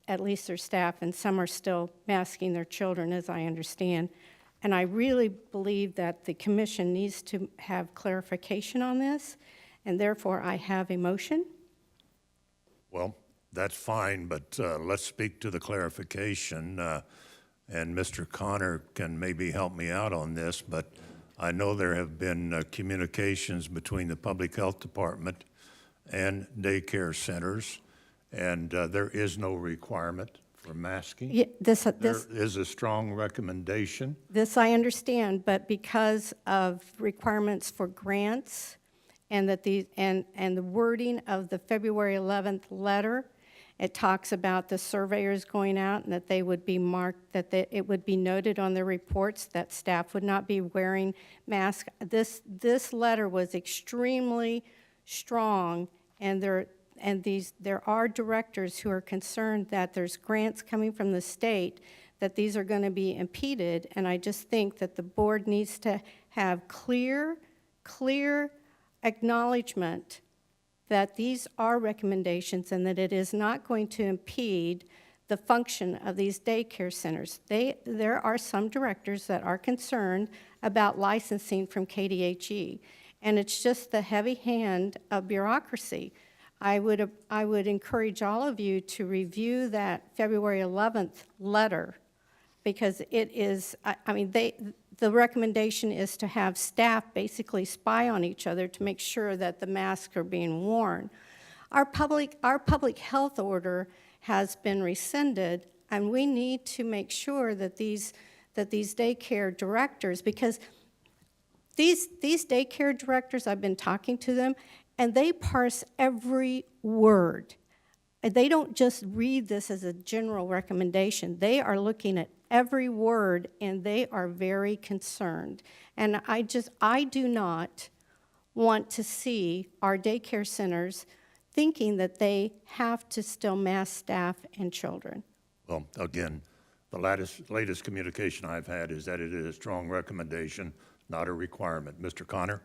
at least their staff, and some are still masking their children, as I understand. And I really believe that the commission needs to have clarification on this, and therefore I have a motion. Well, that's fine, but let's speak to the clarification. And Mr. Connor can maybe help me out on this, but I know there have been communications between the Public Health Department and daycare centers, and there is no requirement for masking. Yeah, There is a strong recommendation. This I understand, but because of requirements for grants and that and the wording of the February 11th letter, it talks about the surveyors going out and that they would be marked, that it would be noted on their reports that staff would not be wearing masks. This letter was extremely strong, and there are directors who are concerned that there's grants coming from the state, that these are going to be impeded, and I just think that the board needs to have clear acknowledgement that these are recommendations and that it is not going to impede the function of these daycare centers. There are some directors that are concerned about licensing from KDHE, and it's just the heavy hand of bureaucracy. I would encourage all of you to review that February 11th letter, because it is, the recommendation is to have staff basically spy on each other to make sure that the masks are being worn. Our public health order has been rescinded, and we need to make sure that these daycare directors, because these daycare directors, I've been talking to them, and they parse every word. They don't just read this as a general recommendation. They are looking at every word, and they are very concerned. And I do not want to see our daycare centers thinking that they have to still mask staff and children. Well, again, The latest communication I've had is that it is a strong recommendation, not a requirement. Mr. Connor?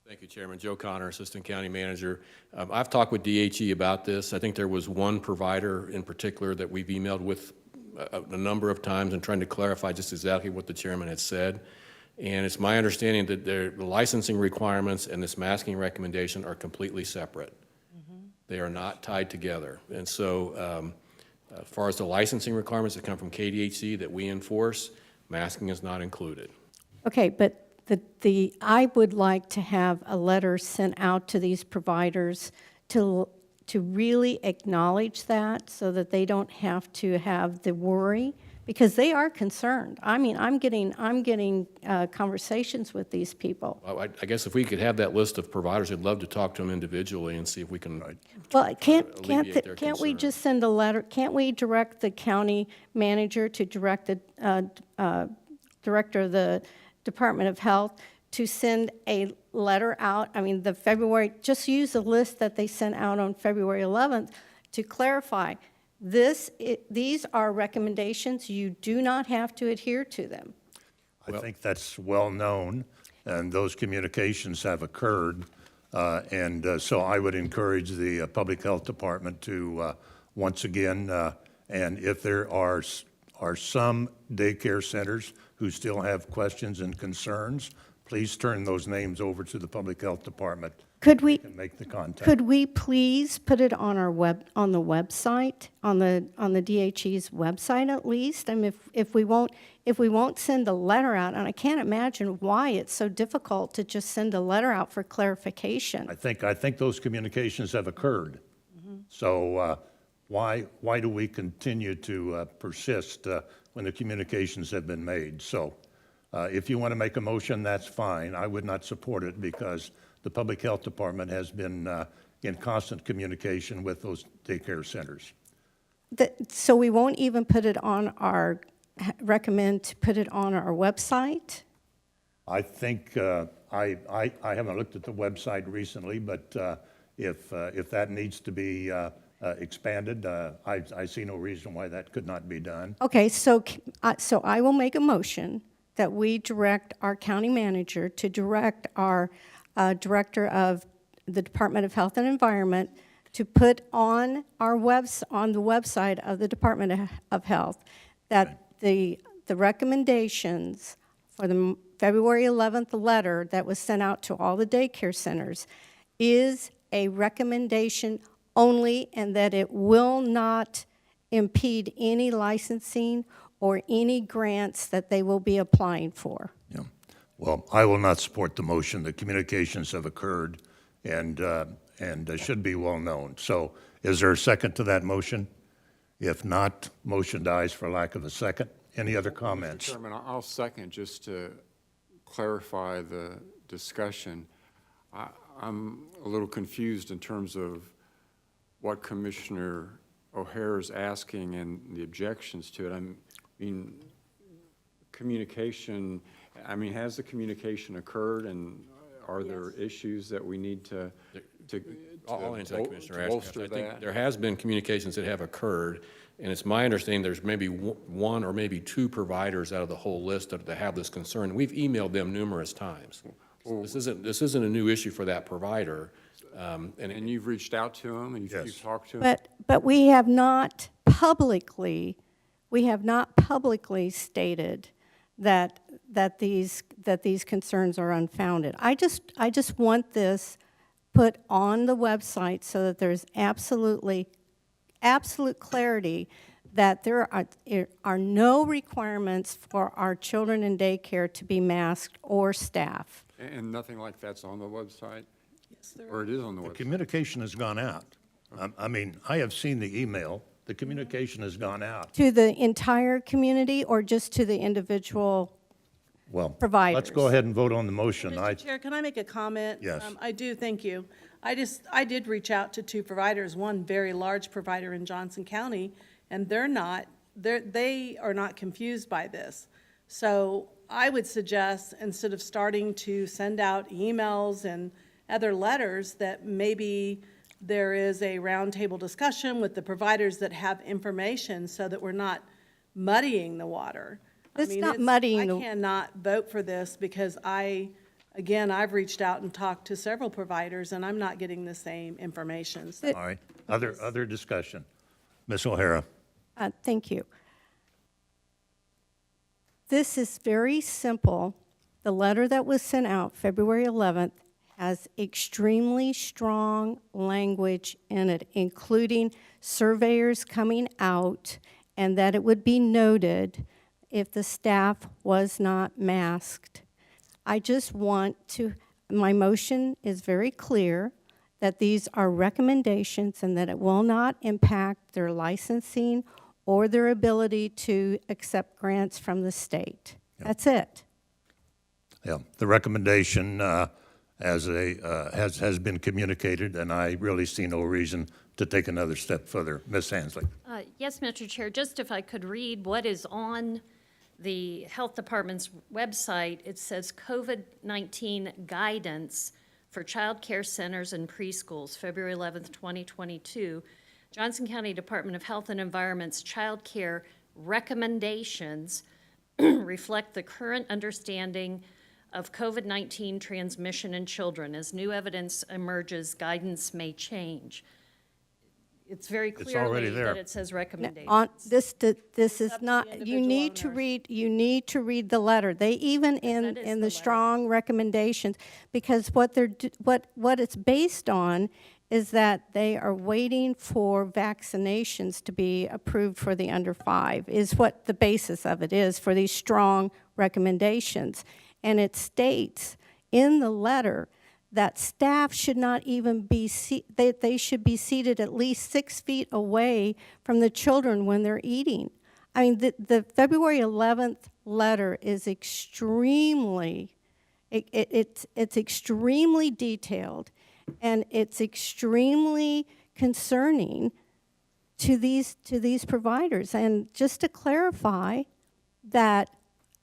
Thank you, Chairman. Joe Connor, Assistant County Manager. I've talked with DHE about this. I think there was one provider in particular that we've emailed with a number of times and trying to clarify just exactly what the chairman had said. And it's my understanding that the licensing requirements and this masking recommendation are completely separate. They are not tied together. And so as far as the licensing requirements that come from KDHC that we enforce, masking is not included. Okay, but I would like to have a letter sent out to these providers to really acknowledge that so that they don't have to have the worry, because they are concerned. I mean, I'm getting conversations with these people. Well, I guess if we could have that list of providers, I'd love to talk to them individually and see if we can. Well, can't we concern. just send a letter? Can't we direct the county manager to direct the director of the Department of Health to send a letter out? I mean, just use the list that they sent out on February 11th to clarify. These are recommendations. You do not have to adhere to them. I think that's well known, and those communications have occurred. So I would encourage the Public Health Department to, once again, and if there are some daycare centers who still have questions and concerns, please turn those names over to the Public Health Department. Could we Make the contact. Could we please put it on the website, on the DHE's website at least? I mean, if we won't send a letter out, and I can't imagine why it's so difficult to just send a letter out for clarification. I think those communications have occurred. So why do we continue to persist when the communications have been made? So if you want to make a motion, that's fine. I would not support it because the Public Health Department has been in constant communication with those daycare centers. So we won't even recommend to put it on our website? I think, I haven't looked at the website recently, but if that needs to be expanded, I see no reason why that could not be done. Okay, so I will make a motion that we direct our county manager to direct our director of the Department of Health and Environment to put on on the website of the Department of Health that the recommendations for the February 11th letter that was sent out to all the daycare centers is a recommendation only, and that it will not impede any licensing or any grants that they will be applying for. Yeah. Well, I will not support the motion. The communications have occurred and should be well known. So is there a second to that motion? If not, motion dies for lack of a second. Any other comments? Mr. Chairman, I'll second just to clarify the discussion. I'm a little confused in terms of what Commissioner O'Hare is asking and the objections to it. I mean, communication, has the communication occurred, and are there issues that we need to I'll answer that, Commissioner Ashcraft. bolster I think that? there has been communications that have occurred, and it's my understanding there's maybe one or maybe two providers out of the whole list that have this concern. We've emailed them numerous times. This isn't a new issue for that provider. And you've reached out to them, and you've talked to them? But we have not publicly stated that these concerns are unfounded. I just want this put on the website so that there's absolute clarity that there are no requirements for our children in daycare to be masked or staff. And nothing like that's on the website? Yes, there or it is on the website? The communication has gone out. I have seen the email. The communication has gone out. To the entire community or just to the individual providers? Let's go ahead and vote on the motion. Mr. Chair, can I make a comment? Yes. I do, thank you. I did reach out to two providers, one very large provider in Johnson County, and they are not confused by this. So I would suggest, instead of starting to send out emails and other letters, that maybe there is a roundtable discussion with the providers that have information so that we're not muddying the water. I It's mean, not muddying the- I cannot vote for this because again, I've reached out and talked to several providers, and I'm not getting the same information. So All right, other discussion. Ms. O'Hara? Thank you. This is very simple. The letter that was sent out February 11th has extremely strong language in it, including surveyors coming out, and that it would be noted if the staff was not masked. I just want to, my motion is very clear that these are recommendations and that it will not impact their licensing or their ability to accept grants from the state. That's it. Yeah, the recommendation has been communicated, and I really see no reason to take another step further. Ms. Hansley? Yes, Mr. Chair, just if I could read what is on the Health Department's website. It says COVID-19 guidance for child care centers and preschools, February 11th, 2022. Johnson County Department of Health and Environment's child care recommendations reflect the current understanding of COVID-19 transmission in children. As new evidence emerges, guidance may change. It's very clearly that it says recommendations. This is not, you need to read the letter. They even in the strong recommendations, because what it's based on is that they are waiting for vaccinations to be approved for the under 5, is what the basis of it is for these strong recommendations. And it states in the letter that staff should not even be, they should be seated at least 6 feet away from the children when they're eating. I mean, the February 11th letter is extremely, it's extremely detailed, and it's extremely concerning to these providers. And just to clarify that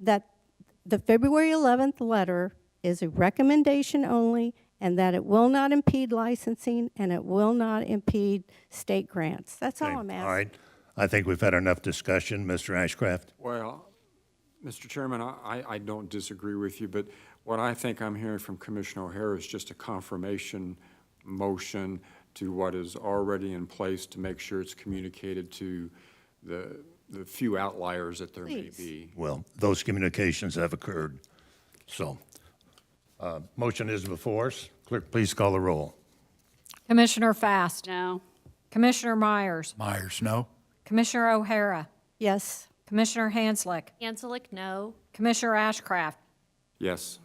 the February 11th letter is a recommendation only, and that it will not impede licensing and it will not impede state grants. That's all I'm asking. All right. I think we've had enough discussion. Mr. Ashcraft? Well, Mr. Chairman, I don't disagree with you, but what I think I'm hearing from Commissioner O'Hara is just a confirmation motion to what is already in place to make sure it's communicated to the few outliers that there may be. Well, those communications have occurred. So, motion is before us. Clerk, please call the roll. Commissioner Fast. No. Commissioner Myers. Myers, no. Commissioner O'Hara. Yes. Commissioner Hanslick. Hanslick, no. Commissioner Ashcraft. Yes.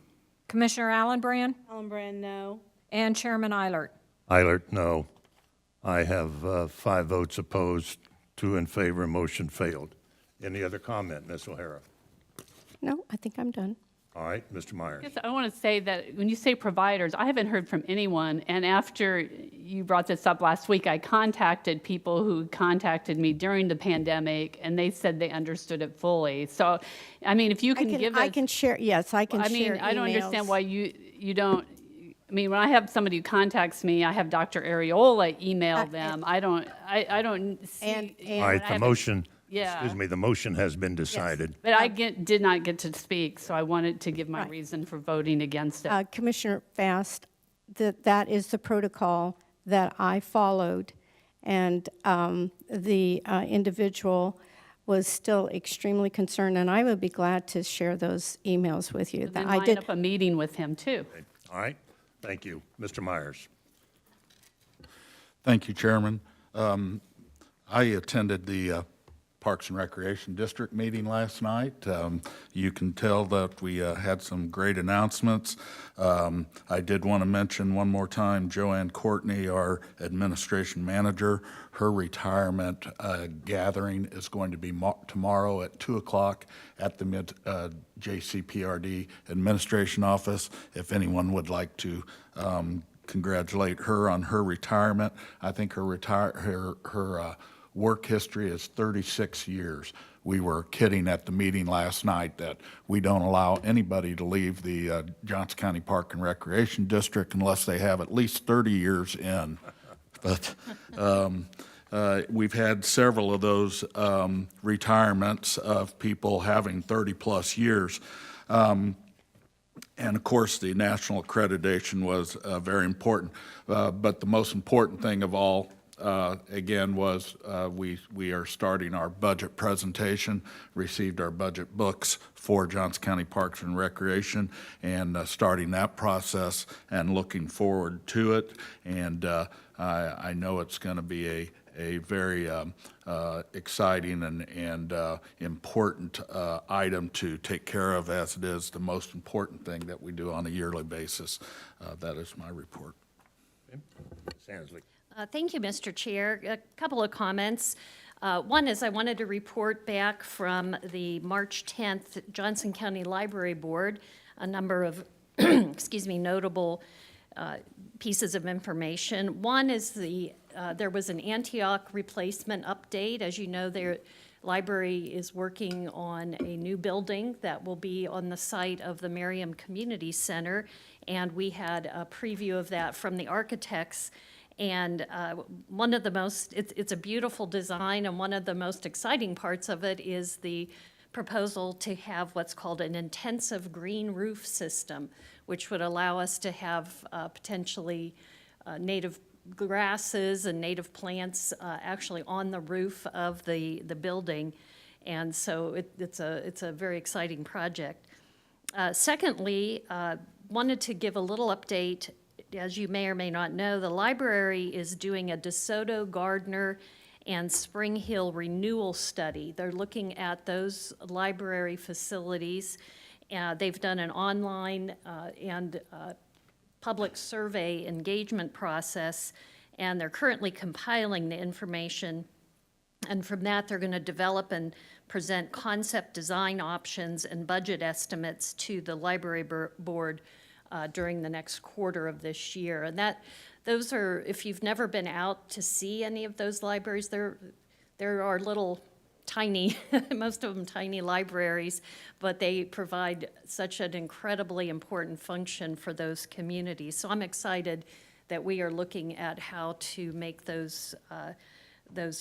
Commissioner Allenbrand. Allenbrand, no. And Chairman Eilert. Eilert, no. I have 5 votes opposed, 2 in favor, motion failed. Any other comment, Ms. O'Hara? No, I think I'm done. All right, Mr. Myers. Yes, I want to say that when you say providers, I haven't heard from anyone. And after you brought this up last week, I contacted people who contacted me during the pandemic, and they said they understood it fully. So, I mean, if you can give us... I can share, yes, I can I share mean, I don't understand emails. why you don't... I mean, when I have somebody who contacts me, I have Dr. Areola email them. I don't see... All right, the motion, Yeah. excuse me, the motion has been decided. But I did not get to speak, so I wanted to give my reason for voting against it. Commissioner Fast, that is the protocol that I followed, and the individual was still extremely concerned, and I would be glad to share those emails with you. Then I line did. up a meeting with him, too. All right, thank you. Mr. Myers. Thank you, Chairman. I attended the Parks and Recreation District meeting last night. You can tell that we had some great announcements. I did want to mention one more time Joanne Courtney, our administration manager. Her retirement gathering is going to be tomorrow at 2 o'clock at the JCPRD administration office. If anyone would like to congratulate her on her retirement, I think her work history is 36 years. We were kidding at the meeting last night that we don't allow anybody to leave the Johnson County Park and Recreation District unless they have at least 30 years in. But we've had several of those retirements of people having 30-plus years. And of course, the national accreditation was very important. But the most important thing of all, again, was we are starting our budget presentation, received our budget books for Johnson County Parks and Recreation, and starting that process and looking forward to it. And I know it's going to be a very exciting and important item to take care of, as it is the most important thing that we do on a yearly basis. That is my report. Sansley. Thank you, Mr. Chair. A couple of comments. One is I wanted to report back from the March 10th Johnson County Library Board a number of excuse me, notable pieces of information. One is there was an Antioch replacement update. As you know, their library is working on a new building that will be on the site of the Merriam Community Center, and we had a preview of that from the architects. And one of the most, it's a beautiful design, and one of the most exciting parts of it is the proposal to have what's called an intensive green roof system, which would allow us to have potentially native grasses and native plants actually on the roof of the building. And so it's a very exciting project. Secondly, wanted to give a little update. As you may or may not know, the library is doing a Desoto, Gardner, and Springhill renewal study. They're looking at those library facilities. They've done an online and public survey engagement process, and they're currently compiling the information. And from that, they're going to develop and present concept design options and budget estimates to the library board during the next quarter of this year. And those are, if you've never been out to see any of those libraries, there are little tiny, most of them tiny libraries, but they provide such an incredibly important function for those communities. So I'm excited that we are looking at how to make those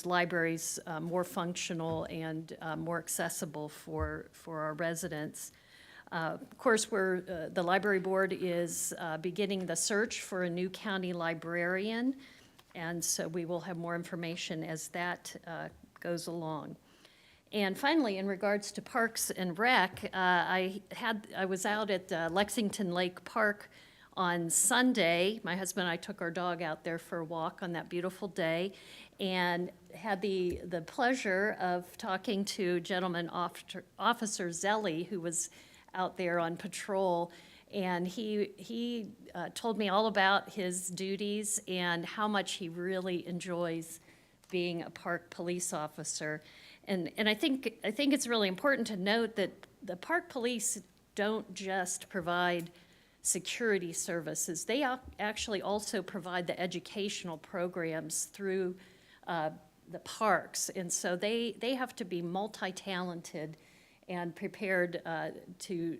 libraries more functional and more accessible for our residents. Of course, the library board is beginning the search for a new county librarian, and so we will have more information as that goes along. And finally, in regards to Parks and Rec, I was out at Lexington Lake Park on Sunday. My husband and I took our dog out there for a walk on that beautiful day, and had the pleasure of talking to Gentleman Officer Zelli, who was out there on patrol, and he told me all about his duties and how much he really enjoys being a park police officer. And I think it's really important to note that the park police don't just provide security services. They actually also provide the educational programs through the parks, and so they have to be multi-talented and prepared to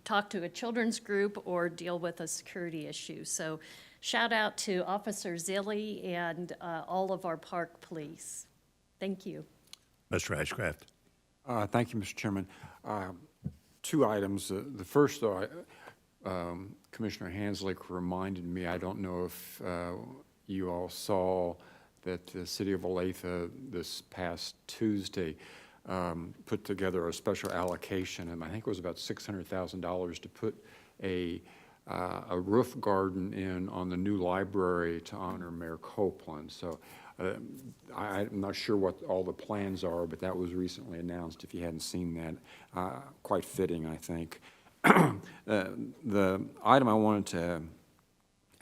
talk to a children's group or deal with a security issue. So shout out to Officer Zilli and all of our park police. Thank you. Mr. Ashcraft. Thank you, Mr. Chairman. Two items. The first, though, Commissioner Hanslick reminded me, I don't know if you all saw that the city of Olathe this past Tuesday put together a special allocation, and I think it was about $600,000 to put a roof garden in on the new library to honor Mayor Copeland. So I'm not sure what all the plans are, but that was recently announced, if you hadn't seen that. Quite fitting, I think. The item I wanted to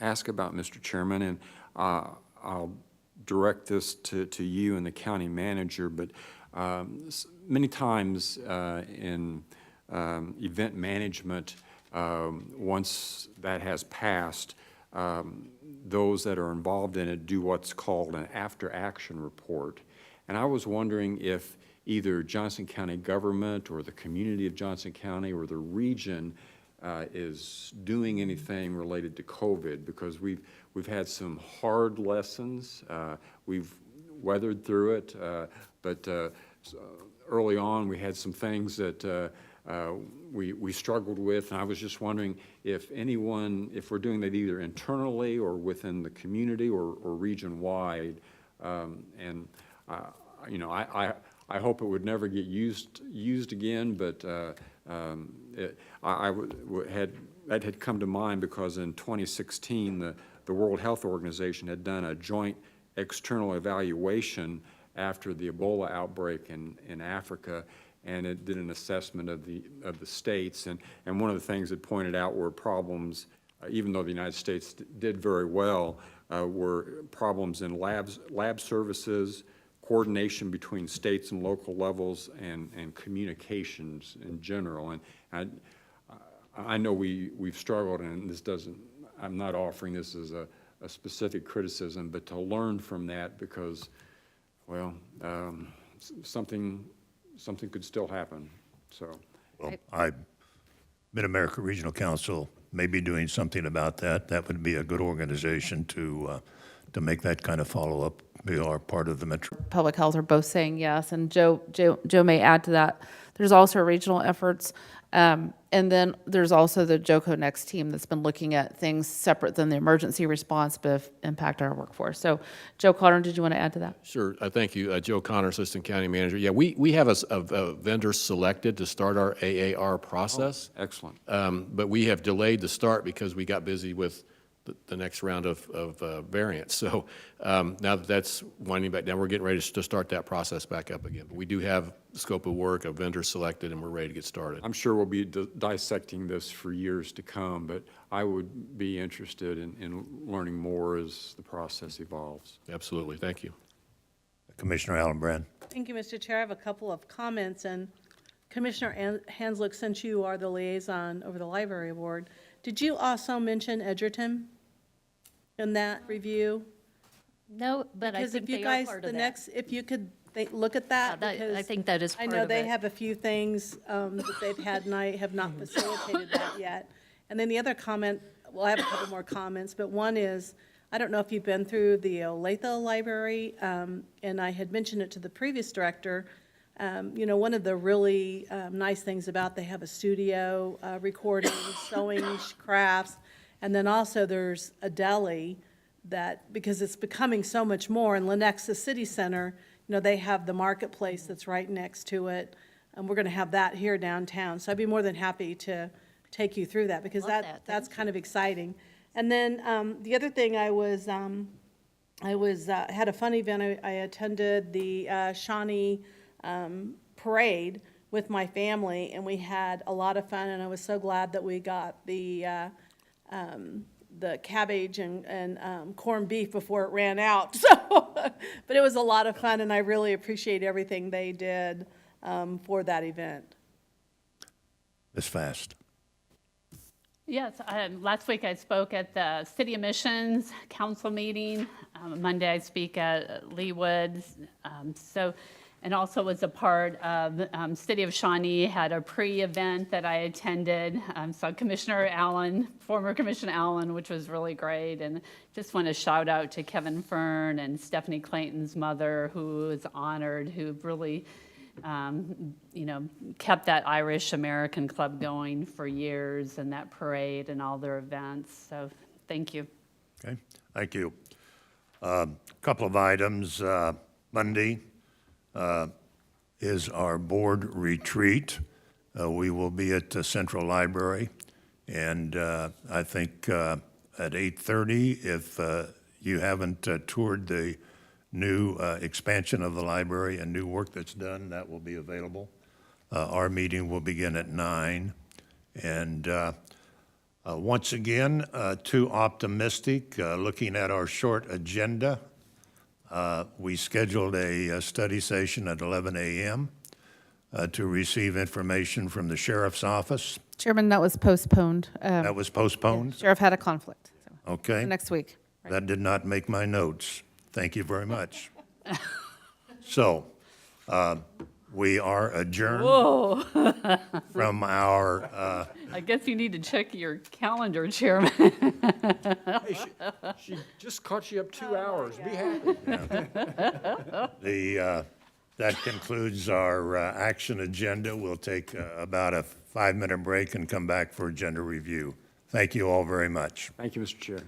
ask about, Mr. Chairman, and I'll direct this to you and the county manager, but many times in event management, once that has passed, those that are involved in it do what's called an after-action report. And I was wondering if either Johnson County government or the community of Johnson County or the region is doing anything related to COVID, because we've had some hard lessons. We've weathered through it, but early on we had some things that we struggled with, and I was just wondering if we're doing that either internally or within the community or region-wide. And you know, I hope it would never get used again, but that had come to mind because in 2016 the World Health Organization had done a joint external evaluation after the Ebola outbreak in Africa, and it did an assessment of the states, and one of the things it pointed out were problems, even though the United States did very well, were problems in lab services, coordination between states and local levels, and communications in general. And I know we've struggled, and this doesn't, I'm not offering this as a specific criticism, but to learn from that, because, well, something could still happen, so. Well, Mid-America Regional Council may be doing something about that. That would be a good organization to make that kind of follow-up. We are part of the Metro. Public Health are both saying yes, and Joe may add to that. There's also regional efforts, and then there's also the JOCO Next team that's been looking at things separate than the emergency response, but impact our workforce. So, Joe Connor, did you want to add to that? Sure. Thank you. Joe Connor, Assistant County Manager. Yeah, we have a vendor selected to start our AAR process. Oh, excellent. But we have delayed the start because we got busy with the next round of variants. So now that that's winding back down, we're getting ready to start that process back up again. But we do have scope of work, a vendor selected, and we're ready to get started. I'm sure we'll be dissecting this for years to come, but I would be interested in learning more as the process evolves. Absolutely. Thank you. Commissioner Allen Brand. Thank you, Mr. Chair. I have a couple of comments, and Commissioner Hanslick, since you are the liaison over the library board, did you also mention Edgerton in that review? No, but I think they are part of that. If you could look at that, because I think that is part of it. I know they have a few things that they've had, and I have not facilitated that yet. And then the other comment, well, I have a couple more comments, but one is, I don't know if you've been through the Olathe Library, and I had mentioned it to the previous director. You know, one of the really nice things about, they have a studio, recording, sewing, crafts, and then also there's a deli that, because it's becoming so much more, in Lenexa City Center, you know, they have the marketplace that's right next to it, and we're going to have that here downtown. So I'd be more than happy to take you through that, because that's kind of exciting. And then the other thing, I had a fun event. I attended the Shawnee parade with my family, and we had a lot of fun, and I was so glad that we got the cabbage and corned beef before it ran out. So, but it was a lot of fun, and I really appreciate everything they did for that event. This fast. Yes, last week I spoke at the City Admissions Council meeting. Monday I speak at Leewood. And also was a part of City of Shawnee had a pre-event that I attended. Saw Commissioner Allen, former Commissioner Allen, which was really great. And just want to shout out to Kevin Fern and Stephanie Clayton's mother, who was honored, who really, you know, kept that Irish American Club going for years, and that parade and all their events. So thank you. Okay, thank you. Couple of items. Monday is our board retreat. We will be at the Central Library, and I think at 8:30, if you haven't toured the new expansion of the library and new work that's done, that will be available. Our meeting will begin at 9, and once again, too optimistic, looking at our short agenda. We scheduled a study session at 11 a.m. To receive information from the sheriff's office. Chairman, that was postponed. That was postponed? Sheriff had a conflict. So Okay. next week. Right. That did not make my notes. Thank you very much. So, We are adjourned Whoa. from our, I guess you need to check your calendar, Chairman. Hey, she just caught you up 2 hours. Be happy. that concludes our action agenda. We'll take about a 5-minute break and come back for agenda review. Thank you all very much. Thank you, Mr. Chair.